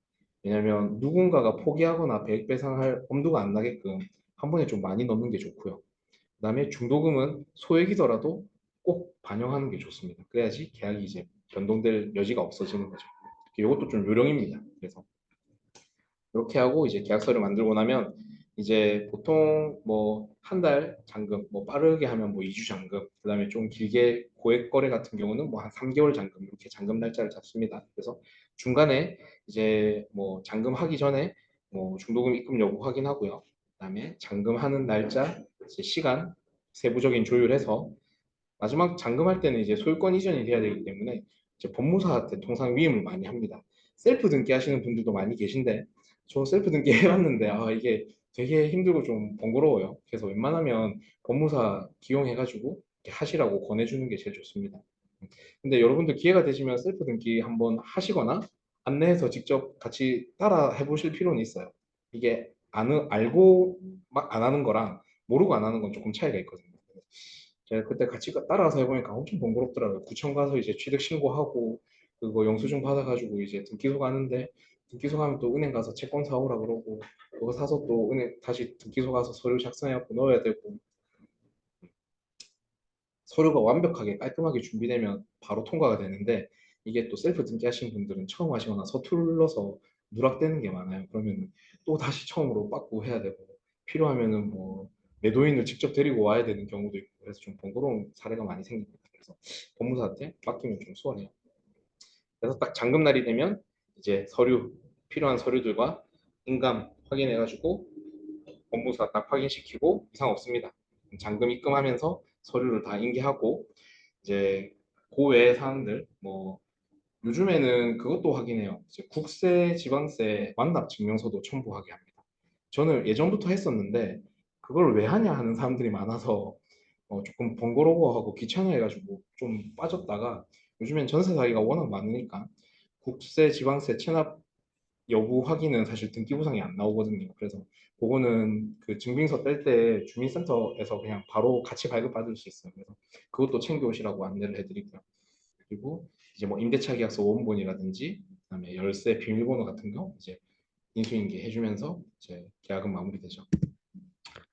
왜냐하면 누군가가 포기하거나 배액 배상할 엄두가 안 나게끔 한 번에 좀 많이 넣는 게 좋고요. 그다음에 중도금은 소액이더라도 꼭 반영하는 게 좋습니다. 그래야지 계약이 이제 변동될 여지가 없어지는 거죠. 이것도 좀 요령입니다. 그래서 이렇게 하고 이제 계약서를 만들고 나면 이제 보통 뭐 한 달 잔금, 뭐 빠르게 하면 뭐 2주 잔금, 그다음에 좀 길게 고액 거래 같은 경우는 뭐 한 3개월 잔금 이렇게 잔금 날짜를 잡습니다. 그래서 중간에 이제 뭐 잔금하기 전에 뭐 중도금 입금 여부 확인하고요. 그다음에 잔금하는 날짜, 이제 시간 세부적인 조율해서 마지막 잔금할 때는 이제 소유권 이전이 돼야 되기 때문에 이제 법무사한테 통상 위임을 많이 합니다. 셀프 등기 하시는 분들도 많이 계신데 저 셀프 등기 해봤는데 이게 되게 힘들고 좀 번거로워요. 그래서 웬만하면 법무사 기용해가지고 이렇게 하시라고 권해주는 게 제일 좋습니다. 근데 여러분들 기회가 되시면 셀프 등기 한번 하시거나 안내해서 직접 같이 따라 해보실 필요는 있어요. 이게 알고 막 안 하는 거랑 모르고 안 하는 건 조금 차이가 있거든요. 제가 그때 같이 따라가서 해보니까 엄청 번거롭더라고요. 구청 가서 이제 취득 신고하고 그거 영수증 받아가지고 이제 등기소 가는데 등기소 가면 또 은행 가서 채권 사오라 그러고 그거 사서 또 은행 다시 등기소 가서 서류 작성해갖고 넣어야 되고 서류가 완벽하게 깔끔하게 준비되면 바로 통과가 되는데 이게 또 셀프 등기하신 분들은 처음 하시거나 서툴러서 누락되는 게 많아요. 그러면 또 다시 처음으로 빠꾸 해야 되고 필요하면은 뭐 매도인을 직접 데리고 와야 되는 경우도 있고 그래서 좀 번거로운 사례가 많이 생깁니다. 그래서 법무사한테 맡기면 좀 수월해요. 그래서 딱 잔금날이 되면 이제 필요한 서류들과 인감 확인해가지고 법무사 딱 확인시키고 이상 없습니다. 잔금 입금하면서 서류를 다 인계하고 이제 그 외의 사항들 뭐 요즘에는 그것도 확인해요. 이제 국세, 지방세 완납 증명서도 첨부하게 합니다. 저는 예전부터 했었는데 그걸 왜 하냐 하는 사람들이 많아서 조금 번거로워하고 귀찮아해가지고 좀 빠졌다가 요즘엔 전세 사기가 워낙 많으니까 국세, 지방세 체납 여부 확인은 사실 등기부상이 안 나오거든요. 그래서 그거는 그 증빙서 뗄 때 주민센터에서 그냥 바로 같이 발급받을 수 있어요. 그래서 그것도 챙겨오시라고 안내를 해드리고요. 그리고 이제 뭐 임대차 계약서 원본이라든지 그다음에 열쇠 비밀번호 같은 거 이제 인수인계 해주면서 이제 계약은 마무리되죠.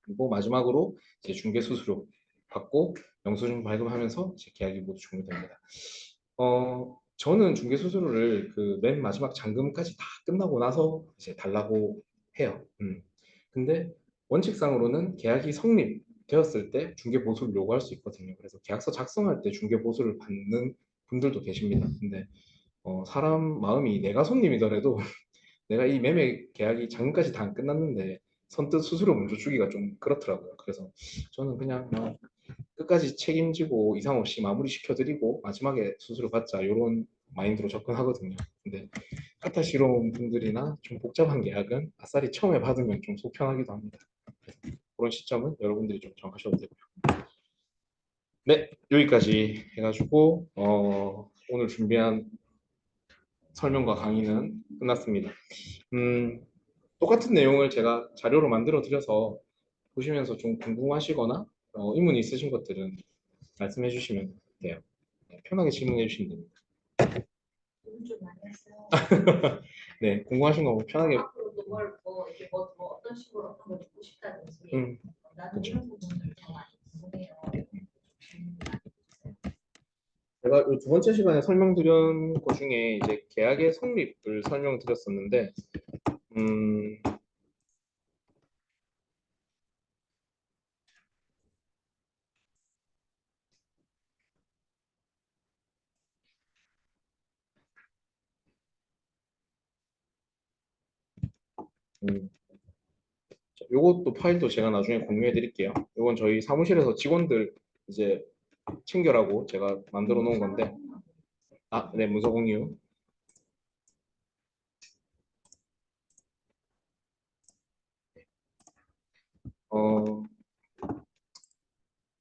그리고 마지막으로 이제 중개 수수료 받고 영수증 발급하면서 이제 계약이 모두 종료됩니다. 저는 중개 수수료를 그 맨 마지막 잔금까지 다 끝나고 나서 이제 달라고 해요. 근데 원칙상으로는 계약이 성립되었을 때 중개 보수를 요구할 수 있거든요. 그래서 계약서 작성할 때 중개 보수를 받는 분들도 계십니다. 근데 사람 마음이 내가 손님이더라도 내가 이 매매 계약이 잔금까지 다 안 끝났는데 선뜻 수수료 먼저 주기가 좀 그렇더라고요. 그래서 저는 그냥 끝까지 책임지고 이상 없이 마무리 시켜드리고 마지막에 수수료 받자 이런 마인드로 접근하거든요. 근데 까탈스러운 분들이나 좀 복잡한 계약은 아싸리 처음에 받으면 좀 속편하기도 합니다. 그런 시점은 여러분들이 좀 정하셔도 되고요. 네, 여기까지 해가지고 오늘 준비한 설명과 강의는 끝났습니다. 음, 똑같은 내용을 제가 자료로 만들어 드려서 보시면서 좀 궁금하시거나 의문이 있으신 것들은 말씀해 주시면 돼요. 네, 편하게 질문해 주시면 됩니다. 고민 좀 많이 했어요. 네, 궁금하신 거 편하게. 앞으로도 뭘뭐 이렇게 뭐 어떤 식으로 어떤 걸 듣고 싶다든지 나는 그렇죠. 이런 부분을 더 많이 궁금해요. 제가 이 두 번째 시간에 설명드린 것 중에 이제 계약의 성립을 설명드렸었는데, 음, 음, 요것도 파일도 제가 나중에 공유해 드릴게요. 요건 저희 사무실에서 직원들 이제 챙겨라고 제가 만들어 놓은 건데, 아, 네, 문서 공유. 어,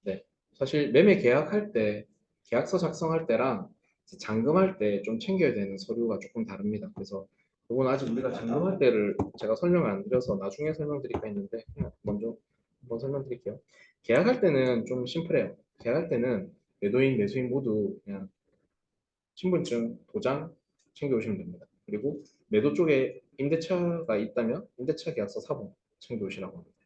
네. 사실 매매 계약할 때, 계약서 작성할 때랑 이제 잔금할 때 좀 챙겨야 되는 서류가 조금 다릅니다. 그래서 이건 아직 우리가 잔금할 때를 제가 설명을 안 드려서 나중에 설명드릴까 했는데 그냥 먼저 한번 설명드릴게요. 계약할 때는 좀 심플해요. 계약할 때는 매도인, 매수인 모두 그냥 신분증, 도장 챙겨오시면 됩니다. 그리고 매도 쪽에 임대차가 있다면 임대차 계약서 사본 챙겨오시라고 합니다.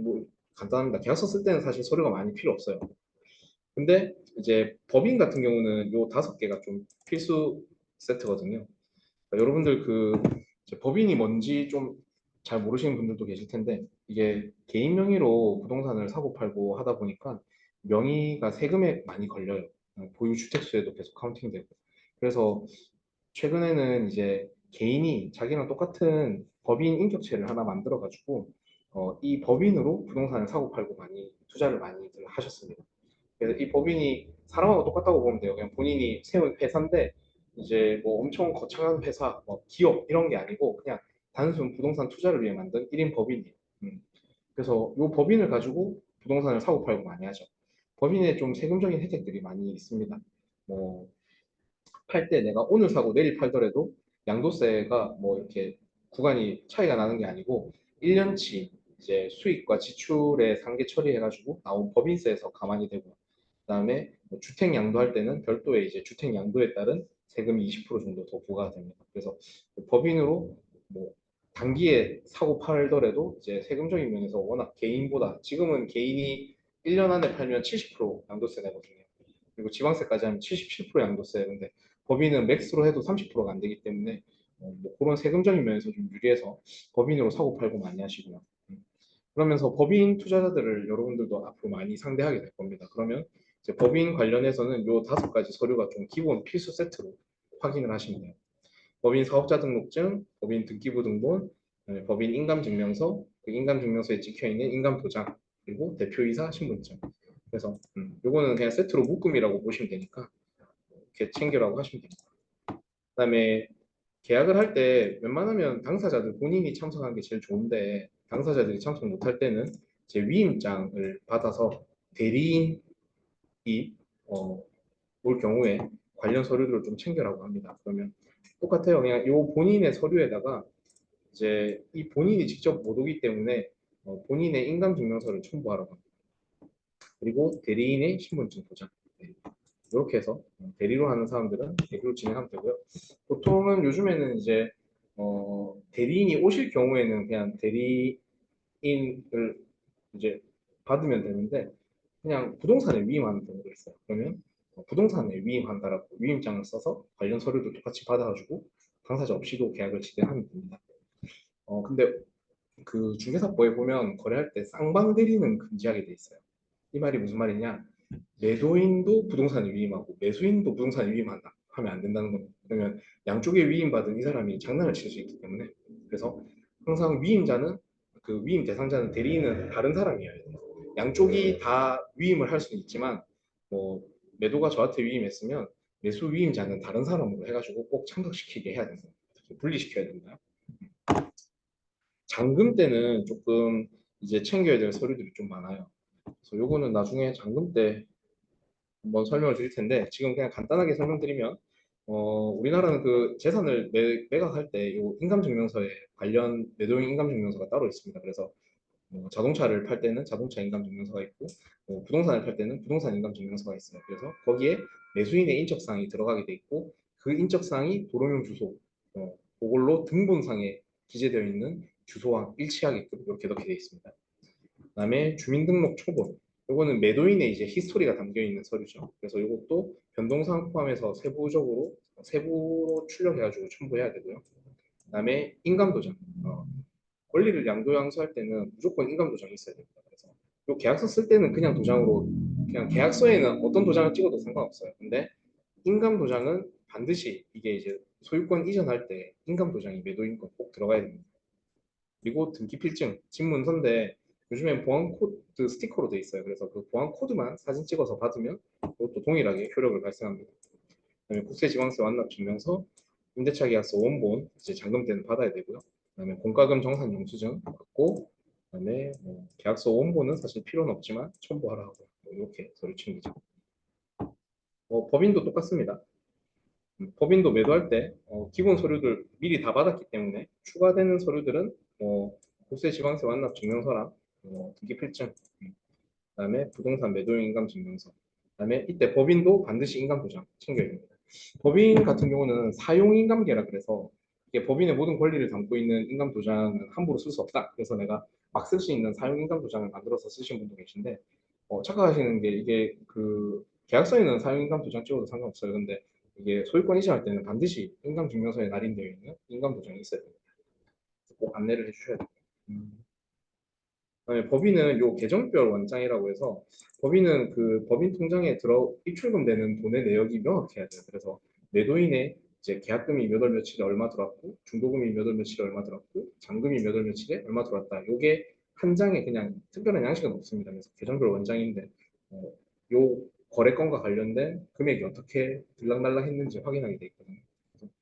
뭐 간단합니다. 계약서 쓸 때는 사실 서류가 많이 필요 없어요. 근데 이제 법인 같은 경우는 요 5개가 좀 필수 세트거든요. 그러니까 여러분들 그 이제 법인이 뭔지 좀 잘 모르시는 분들도 계실 텐데 이게 개인 명의로 부동산을 사고 팔고 하다 보니까 명의가 세금에 많이 걸려요. 보유 주택수에도 계속 카운팅되고. 그래서 최근에는 이제 개인이 자기랑 똑같은 법인 인격체를 하나 만들어 가지고 이 법인으로 부동산을 사고 팔고 많이 투자를 많이 하셨습니다. 그래서 이 법인이 사람하고 똑같다고 보면 돼요. 그냥 본인이 세운 회사인데 이제 뭐 엄청 거창한 회사, 뭐 기업 이런 게 아니고 그냥 단순 부동산 투자를 위해 만든 1인 법인이에요. 그래서 이 법인을 가지고 부동산을 사고 팔고 많이 하죠. 법인에 좀 세금적인 혜택들이 많이 있습니다. 뭐 팔 때 내가 오늘 사고 내일 팔더라도 양도세가 뭐 이렇게 구간이 차이가 나는 게 아니고 1년치 이제 수익과 지출의 상계 처리해가지고 나온 법인세에서 가만히 되고 그다음에 뭐 주택 양도할 때는 별도의 이제 주택 양도에 따른 세금이 20% 정도 더 부과가 됩니다. 그래서 법인으로 뭐 단기에 사고 팔더라도 이제 세금적인 면에서 워낙 개인보다 지금은 개인이 1년 안에 팔면 70% 양도세 내거든요. 그리고 지방세까지 하면 77% 양도세. 근데 법인은 맥스로 해도 30%가 안 되기 때문에 뭐 그런 세금적인 면에서 좀 유리해서 법인으로 사고 팔고 많이 하시고요. 그러면서 법인 투자자들을 여러분들도 앞으로 많이 상대하게 될 겁니다. 그러면 이제 법인 관련해서는 요 5가지 서류가 좀 기본 필수 세트로 확인을 하시면 돼요. 법인 사업자 등록증, 법인 등기부 등본, 법인 인감증명서, 그 인감증명서에 찍혀 있는 인감도장, 그리고 대표이사 신분증. 그래서 요거는 그냥 세트로 묶음이라고 보시면 되니까 이렇게 챙기라고 하시면 됩니다. 그다음에 계약을 할 때 웬만하면 당사자들 본인이 참석하는 게 제일 좋은데 당사자들이 참석 못할 때는 제 위임장을 받아서 대리인이 어, 올 경우에 관련 서류들을 좀 챙겨라고 합니다. 그러면 똑같아요. 그냥 요 본인의 서류에다가 이제 이 본인이 직접 못 오기 때문에 본인의 인감증명서를 첨부하라고 합니다. 그리고 대리인의 신분증 도장. 네. 이렇게 해서 대리로 하는 사람들은 대리로 진행하면 되고요. 보통은 요즘에는 이제 대리인이 오실 경우에는 그냥 대리인을 이제 받으면 되는데 그냥 부동산에 위임하는 경우도 있어요. 그러면 부동산에 위임한다라고 위임장을 써서 관련 서류도 똑같이 받아가지고 당사자 없이도 계약을 진행하면 됩니다. 근데 그 중개사법에 보면 거래할 때 쌍방 대리는 금지하게 돼 있어요. 이 말이 무슨 말이냐? 매도인도 부동산에 위임하고 매수인도 부동산에 위임한다 하면 안 된다는 겁니다. 그러면 양쪽에 위임받은 이 사람이 장난을 칠 수 있기 때문에 그래서 항상 위임자는 그 위임 대상자는 대리인은 다른 사람이어야 돼요. 양쪽이 다 위임을 할 수는 있지만 뭐 매도가 저한테 위임했으면 매수 위임자는 다른 사람으로 해가지고 꼭 참석시키게 해야 된다. 분리시켜야 된다. 잔금 때는 조금 이제 챙겨야 될 서류들이 좀 많아요. 그래서 요거는 나중에 잔금 때 한번 설명을 드릴 텐데 지금 그냥 간단하게 설명드리면 우리나라는 그 재산을 매각할 때 요 인감증명서에 관련 매도인 인감증명서가 따로 있습니다. 그래서 자동차를 팔 때는 자동차 인감증명서가 있고 부동산을 팔 때는 부동산 인감증명서가 있어요. 그래서 거기에 매수인의 인적사항이 들어가게 돼 있고 그 인적사항이 도로명 주소 그걸로 등본상에 기재되어 있는 주소와 일치하게끔 이렇게 넣게 되어 있습니다. 그다음에 주민등록 초본 이거는 매도인의 이제 히스토리가 담겨 있는 서류죠. 그래서 이것도 변동사항 포함해서 세부로 출력해가지고 첨부해야 되고요. 그다음에 인감도장 권리를 양도양수할 때는 무조건 인감도장이 있어야 됩니다. 그래서 이 계약서 쓸 때는 그냥 도장으로 그냥 계약서에는 어떤 도장을 찍어도 상관없어요. 근데 인감도장은 반드시 이게 이제 소유권 이전할 때 인감도장이 매도인 건 꼭 들어가야 됩니다. 그리고 등기필증, 집문서인데 요즘엔 보안 코드 스티커로 돼 있어요. 그래서 그 보안 코드만 사진 찍어서 받으면 그것도 동일하게 효력을 발생합니다. 그다음에 국세지방세 완납 증명서, 임대차 계약서 원본 이제 잔금 때는 받아야 되고요. 그다음에 공과금 정산 영수증 받고 그다음에 계약서 원본은 사실 필요는 없지만 첨부하라 하고 이렇게 서류 챙기죠. 법인도 똑같습니다. 법인도 매도할 때 기본 서류들 미리 다 받았기 때문에 추가되는 서류들은 국세지방세 완납 증명서랑 등기필증, 그다음에 부동산 매도인 인감 증명서, 그다음에 이때 법인도 반드시 인감 보장 챙겨야 됩니다. 법인 같은 경우는 사용 인감계라 그래서 이게 법인의 모든 권리를 담고 있는 인감 도장은 함부로 쓸 수 없다. 그래서 내가 막 쓸 수 있는 사용 인감 도장을 만들어서 쓰신 분도 계신데 착각하시는 게 이게 그 계약서에는 사용 인감 도장 찍어도 상관없어요. 근데 이게 소유권 이전할 때는 반드시 인감 증명서에 날인되어 있는 인감 도장이 있어야 됩니다. 꼭 안내를 해주셔야 됩니다. 네, 법인은 요 계정별 원장이라고 해서 법인은 그 법인 통장에 입출금되는 돈의 내역이 명확해야 돼요. 그래서 매도인의 이제 계약금이 몇 월 며칠에 얼마 들어왔고 중도금이 몇 월 며칠에 얼마 들어왔고 잔금이 몇 월 며칠에 얼마 들어왔다. 요게 한 장에 그냥 특별한 양식은 없습니다. 그래서 계정별 원장인데 요 거래건과 관련된 금액이 어떻게 들락날락 했는지 확인하게 돼 있거든요. 그래서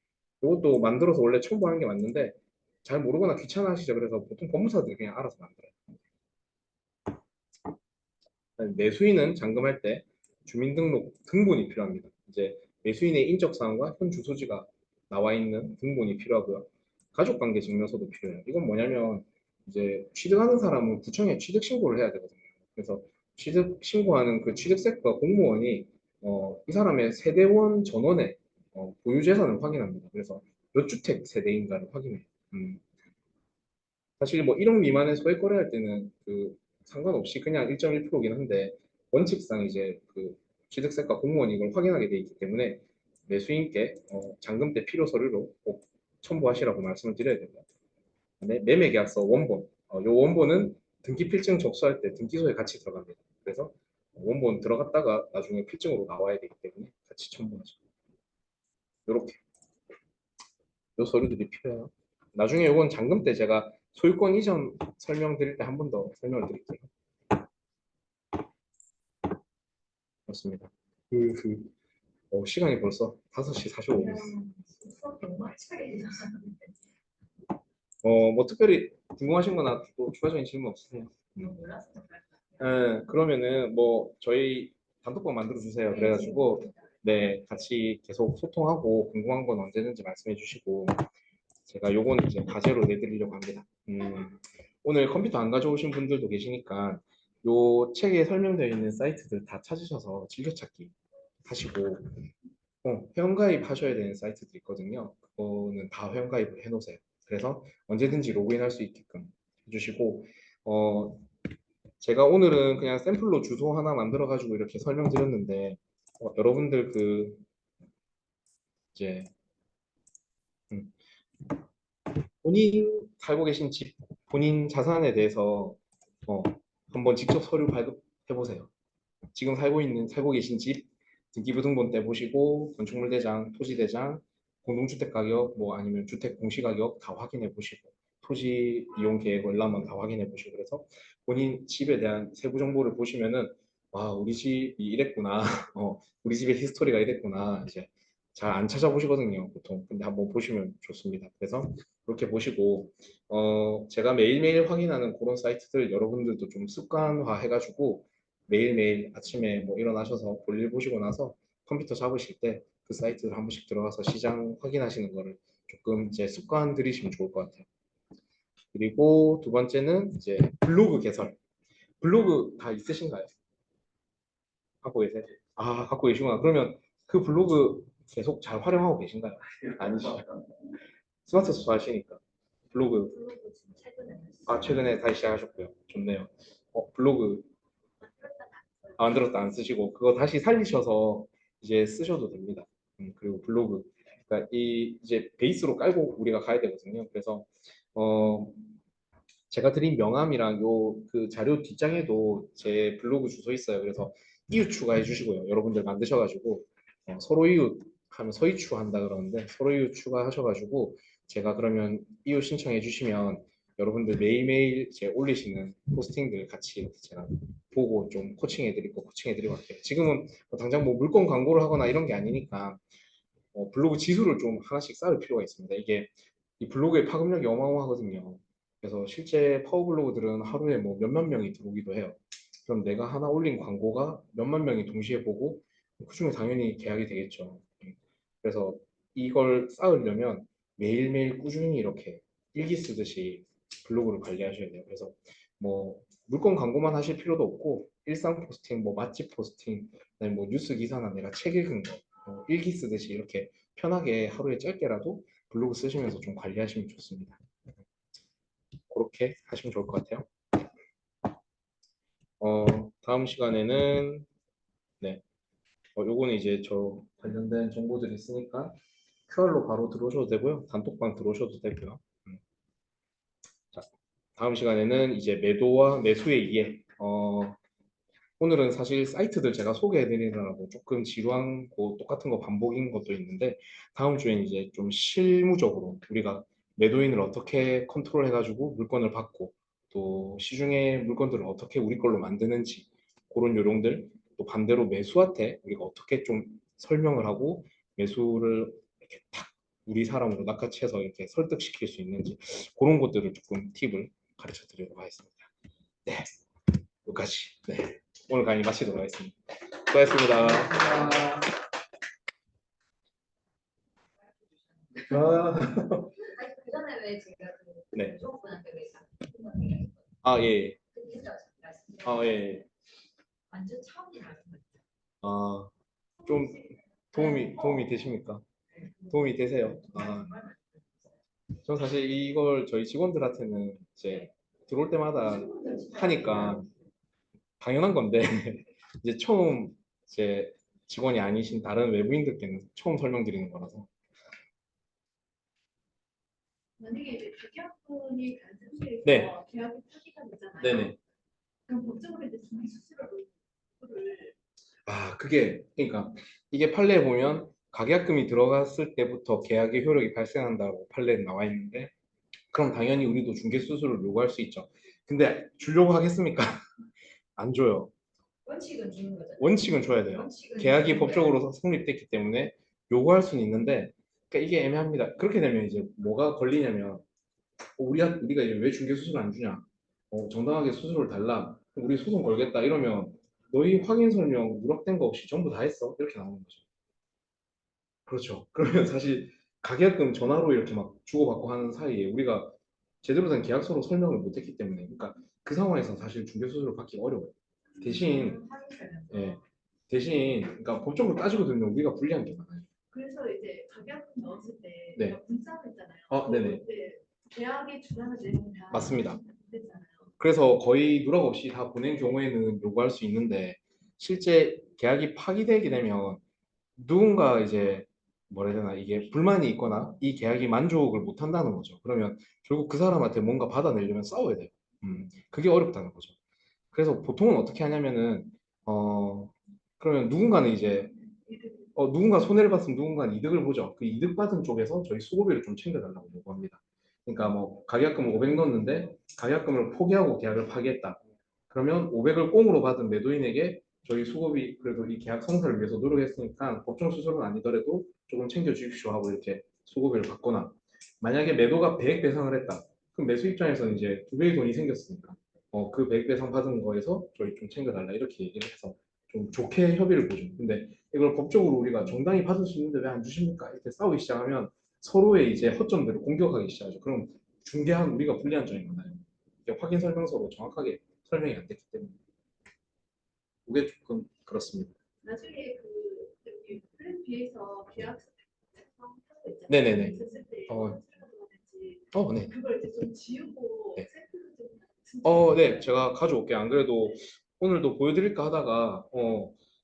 이것도 만들어서 원래 첨부하는 게 맞는데 잘 모르거나 귀찮아 하시죠. 그래서 보통 법무사들이 그냥 알아서 만들어요. 매수인은 잔금할 때 주민등록 등본이 필요합니다. 이제 매수인의 인적사항과 현 주소지가 나와 있는 등본이 필요하고요. 가족관계 증명서도 필요해요. 이건 뭐냐면 이제 취득하는 사람은 구청에 취득 신고를 해야 되거든요. 그래서 취득 신고하는 그 취득세과 공무원이 이 사람의 세대원 전원의 보유 재산을 확인합니다. 그래서 몇 주택 세대인가를 확인해요. 사실 뭐 1억 미만의 소액 거래할 때는 그 상관없이 그냥 1.1%긴 한데 원칙상 이제 그 취득세과 공무원이 이걸 확인하게 돼 있기 때문에 매수인께 잔금 때 필요 서류로 꼭 첨부하시라고 말씀을 드려야 됩니다. 네, 매매계약서 원본. 요 원본은 등기필증 접수할 때 등기소에 같이 들어갑니다. 그래서 원본 들어갔다가 나중에 필증으로 나와야 되기 때문에 같이 첨부하죠. 이렇게 요 서류들이 필요해요. 나중에 요건 잔금 때 제가 소유권 이전 설명드릴 때 한 번 더 설명을 드릴게요. 그렇습니다. 시간이 벌써 5시 45분. 수업 너무 알차게 해주셨는데 뭐 특별히 궁금하신 거나 또 추가적인 질문 없으세요? 너무 몰랐어요. 그러면은 뭐 저희 단톡방 만들어 주세요. 그래가지고 네 같이 계속 소통하고 궁금한 건 언제든지 말씀해 주시고 제가 요거는 이제 과제로 내드리려고 합니다. 오늘 컴퓨터 안 가져오신 분들도 계시니까 요 책에 설명되어 있는 사이트들 다 찾으셔서 즐겨찾기 하시고 회원가입 하셔야 되는 사이트들이 있거든요. 그거는 다 회원가입을 해놓으세요. 그래서 언제든지 로그인할 수 있게끔 해주시고 어, 제가 오늘은 그냥 샘플로 주소 하나 만들어 가지고 이렇게 설명드렸는데 여러분들 그 이제 음, 본인 살고 계신 집 본인 자산에 대해서 어, 한번 직접 서류 발급해 보세요. 지금 살고 계신 집 등기부등본 떼보시고 건축물 대장, 토지 대장, 공동주택 가격 뭐 아니면 주택 공시 가격 다 확인해 보시고 토지 이용 계획 월남원 다 확인해 보시고 그래서 본인 집에 대한 세부 정보를 보시면은 와 우리 집이 이랬구나 우리 집의 히스토리가 이랬구나 이제 잘 안 찾아보시거든요 보통 근데 한번 보시면 좋습니다 그래서 그렇게 보시고 제가 매일매일 확인하는 그런 사이트들 여러분들도 좀 습관화 해가지고 매일매일 아침에 뭐 일어나셔서 볼일 보시고 나서 컴퓨터 잡으실 때 그 사이트를 한 번씩 들어가서 시장 확인하시는 거를 조금 이제 습관 들이시면 좋을 것 같아요. 그리고 두 번째는 이제 블로그 개설. 블로그 다 있으신가요? 갖고 계세요? 아, 갖고 계시구나. 그러면 그 블로그 계속 잘 활용하고 계신가요? 아니시죠? 스마트 수사 하시니까 블로그 블로그 지금 최근에 아 최근에 다시 시작하셨고요. 좋네요. 블로그 만들었다 안 쓰시고 그거 다시 살리셔서 이제 쓰셔도 됩니다. 그리고 블로그 그러니까 이 이제 베이스로 깔고 우리가 가야 되거든요. 그래서 어 제가 드린 명함이랑 요 그 자료 뒷장에도 제 블로그 주소 있어요. 그래서 이웃 추가해 주시고요. 여러분들 만드셔가지고 서로 이웃 하면 서이추 한다 그러는데 서로 이웃 추가하셔가지고 제가 그러면 이웃 신청해 주시면 여러분들 매일매일 제 올리시는 포스팅들 같이 이렇게 제가 보고 좀 코칭해 드리고 코칭해 드리고 할게요. 지금은 뭐 당장 뭐 물건 광고를 하거나 이런 게 아니니까 블로그 지수를 좀 하나씩 쌓을 필요가 있습니다. 이게 이 블로그의 파급력이 어마어마하거든요. 그래서 실제 파워블로그들은 하루에 뭐 몇만 명이 들어오기도 해요. 그럼 내가 하나 올린 광고가 몇만 명이 동시에 보고 그중에 당연히 계약이 되겠죠. 그래서 이걸 쌓으려면 매일매일 꾸준히 이렇게 일기 쓰듯이 블로그를 관리하셔야 돼요. 그래서 뭐 물건 광고만 하실 필요도 없고 일상 포스팅, 뭐 맛집 포스팅, 그다음에 뭐 뉴스 기사나 내가 책 읽은 거 일기 쓰듯이 이렇게 편하게 하루에 짧게라도 블로그 쓰시면서 좀 관리하시면 좋습니다. 그렇게 하시면 좋을 것 같아요. 다음 시간에는 네, 요거는 이제 저 관련된 정보들이 있으니까 QR로 바로 들어오셔도 되고요. 단톡방 들어오셔도 되고요. 자, 다음 시간에는 이제 매도와 매수의 이해. 오늘은 사실 사이트들 제가 소개해드리느라고 조금 지루한 거 똑같은 거 반복인 것도 있는데 다음 주엔 이제 좀 실무적으로 우리가 매도인을 어떻게 컨트롤해가지고 물건을 받고 또 시중에 물건들을 어떻게 우리 걸로 만드는지 그런 요령들 또 반대로 매수한테 우리가 어떻게 좀 설명을 하고 매수를 이렇게 탁 우리 사람으로 낚아채서 이렇게 설득시킬 수 있는지 그런 것들을 조금 팁을 가르쳐 드리도록 하겠습니다. 네, 여기까지. 네. 오늘 강의 마치도록 하겠습니다. 수고하셨습니다. 아니 그 전에 왜 제가 그 네. 유족분한테 왜 자꾸 아, 예. 그 이유가 말씀 아, 예. 완전 차원이 다른 거예요. 아, 좀 도움이 되십니까? 도움이 되세요? 아, 전 사실 이걸 저희 직원들한테는 이제 들어올 때마다 하니까 당연한 건데 이제 처음 이제 직원이 아니신 다른 외부인들께는 처음 설명드리는 거라서. 만약에 이제 가격분이 다른 상태에서 네. 계약이 파기가 되잖아요. 네네. 그럼 법적으로 이제 중개 수수료를 그게 그러니까 이게 판례에 보면 가계약금이 들어갔을 때부터 계약의 효력이 발생한다고 판례에 나와 있는데 그럼 당연히 우리도 중개 수수료를 요구할 수 있죠. 근데 주려고 하겠습니까? 안 줘요. 원칙은 주는 거잖아요. 원칙은 줘야 돼요. 원칙은 계약이 주는 거예요. 법적으로 성립됐기 때문에 요구할 수는 있는데 그러니까 이게 애매합니다. 그렇게 되면 이제 뭐가 걸리냐면 우리가 이제 왜 중개 수수료 안 주냐? 정당하게 수수료를 달라. 우리 소송 걸겠다 이러면 너희 확인 설명 누락된 거 없이 전부 다 했어 이렇게 나오는 거죠. 그렇죠. 그러면 사실 가계약금 전화로 이렇게 막 주고받고 하는 사이에 우리가 제대로 된 계약서로 설명을 못했기 때문에 그러니까 그 상황에서 사실 중개 수수료 받기 어려워요. 대신 예, 대신 그러니까 법적으로 따지고 들면 우리가 불리한 게 많아요. 그래서 이제 가격분 넣었을 때 네. 문자가 있잖아요. 네네. 계약에 준하는 내용이 다 맞습니다. 됐잖아요. 그래서 거의 누락 없이 다 보낸 경우에는 요구할 수 있는데 실제 계약이 파기되게 되면 누군가 이제 뭐라 해야 되나 이게 불만이 있거나 이 계약이 만족을 못 한다는 거죠. 그러면 결국 그 사람한테 뭔가 받아내려면 싸워야 돼요. 그게 어렵다는 거죠. 그래서 보통은 어떻게 하냐면은 그러면 누군가는 이제 누군가 손해를 봤으면 누군가는 이득을 보죠. 그 이득 받은 쪽에서 저희 수고비를 좀 챙겨달라고 요구합니다. 그러니까 뭐 가계약금을 500 넣었는데 가계약금을 포기하고 계약을 파기했다. 그러면 500을 꽁으로 받은 매도인에게 저희 수고비 그래도 이 계약 성사를 위해서 노력했으니까 법정 수수료는 아니더라도 조금 챙겨 주십시오 하고 이렇게 수고비를 받거나 만약에 매도가 100 배상을 했다. 그럼 매수 입장에서는 이제 두 배의 돈이 생겼으니까 그 100배상 받은 거에서 저희 좀 챙겨달라 이렇게 얘기를 해서 좀 좋게 협의를 보죠. 근데 이걸 법적으로 우리가 정당히 받을 수 있는데 왜 안 주십니까? 이렇게 싸우기 시작하면 서로의 이제 허점들을 공격하기 시작하죠. 그럼 중개한 우리가 불리한 점이 많아요. 이게 확인 설명서로 정확하게 설명이 안 됐기 때문에 그게 조금 그렇습니다. 나중에 그 여기 플랜 B에서 계약서 작성하고 있잖아요. 네네네. 있었을 때 어, 어떤 식으로 하는지 네. 그걸 이제 좀 지우고 네. 샘플을 좀 네. 제가 가져올게요. 안 그래도 오늘도 보여드릴까 하다가,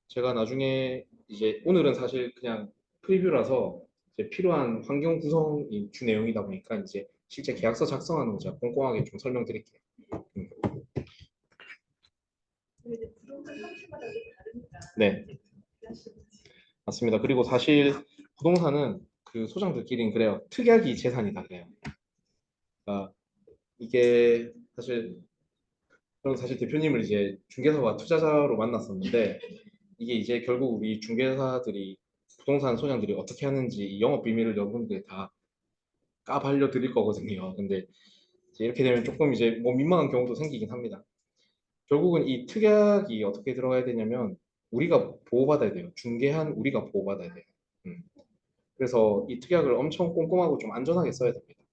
제가 나중에 이제 오늘은 사실 그냥 프리뷰라서 이제 필요한 환경 구성이 주 내용이다 보니까 이제 실제 계약서 작성하는 거 제가 꼼꼼하게 좀 설명드릴게요. 음. 이제 부동산 형태마다 좀 다르니까 네. 맞습니다. 그리고 사실 부동산은 그 소장들끼리는 그래요. 특약이 재산이다 그래요. 그러니까 이게 저는 사실 대표님을 이제 중개사와 투자자로 만났었는데 이게 이제 결국 우리 중개사들이 부동산 소장들이 어떻게 하는지 이 영업 비밀을 여러분들이 다 까발려 드릴 거거든요. 근데 이제 이렇게 되면 조금 이제 뭐 민망한 경우도 생기긴 합니다. 결국은 이 특약이 어떻게 들어가야 되냐면 우리가 보호받아야 돼요. 중개한 우리가 보호받아야 돼요. 음. 그래서 이 특약을 엄청 꼼꼼하고 좀 안전하게 써야 됩니다.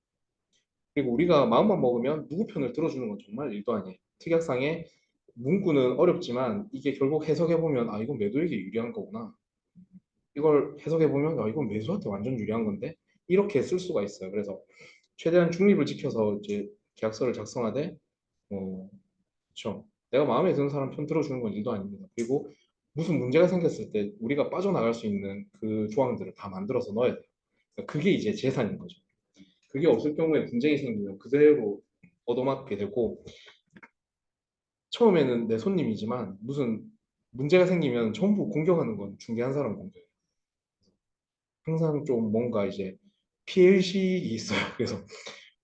그리고 우리가 마음만 먹으면 누구 편을 들어주는 건 정말 일도 아니에요. 특약상에 문구는 어렵지만 이게 결국 해석해보면 아 이건 매도에게 유리한 거구나. 이걸 해석해보면 아 이건 매수한테 완전 유리한 건데 이렇게 쓸 수가 있어요. 그래서 최대한 중립을 지켜서 이제 계약서를 작성하되 그렇죠. 내가 마음에 드는 사람 편 들어주는 건 일도 아닙니다. 그리고 무슨 문제가 생겼을 때 우리가 빠져나갈 수 있는 그 조항들을 다 만들어서 넣어야 돼요. 그러니까 그게 이제 재산인 거죠. 그게 없을 경우에 분쟁이 생기면 그대로 얻어맞게 되고 처음에는 내 손님이지만 무슨 문제가 생기면 전부 공격하는 건 중개한 사람 공격이에요. 항상 좀 뭔가 이제 피해의식이 있어요. 그래서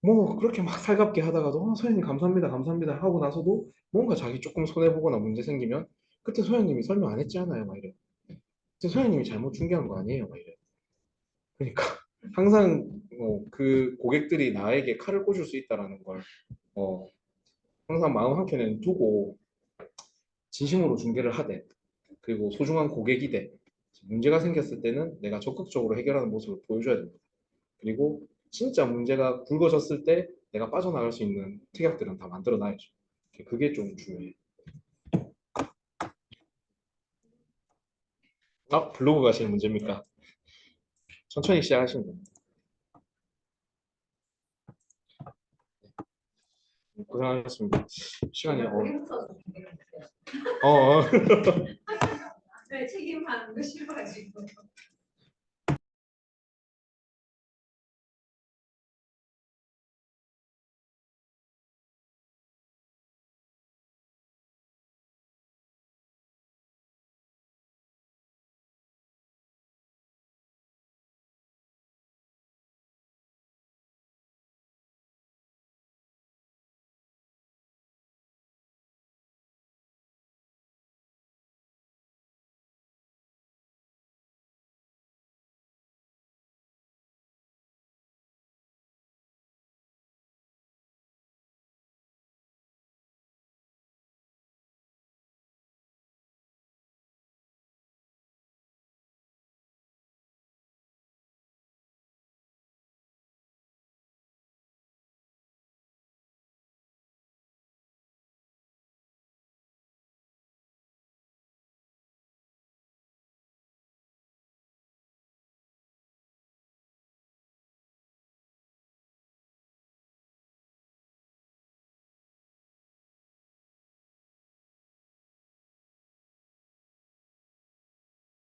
뭐 그렇게 막 살갑게 하다가도 소장님 감사합니다 감사합니다 하고 나서도 뭔가 자기 조금 손해보거나 문제 생기면 그때 소장님이 설명 안 했지 않아요 막 이래요. 그때 소장님이 잘못 중개한 거 아니에요 막 이래요. 그러니까 항상 그 고객들이 나에게 칼을 꽂을 수 있다라는 걸 어, 항상 마음 한켠에 두고 진심으로 중개를 하되 그리고 소중한 고객이되 문제가 생겼을 때는 내가 적극적으로 해결하는 모습을 보여줘야 됩니다. 그리고 진짜 문제가 굵어졌을 때 내가 빠져나갈 수 있는 특약들은 다 만들어 놔야죠. 그게 좀 중요해요. 블로그 가시는 문제입니까? 천천히 시작하시면 됩니다. 고생하셨습니다. 시간이 거기부터 어, 어. 네, 책임하는 거 싫어가지고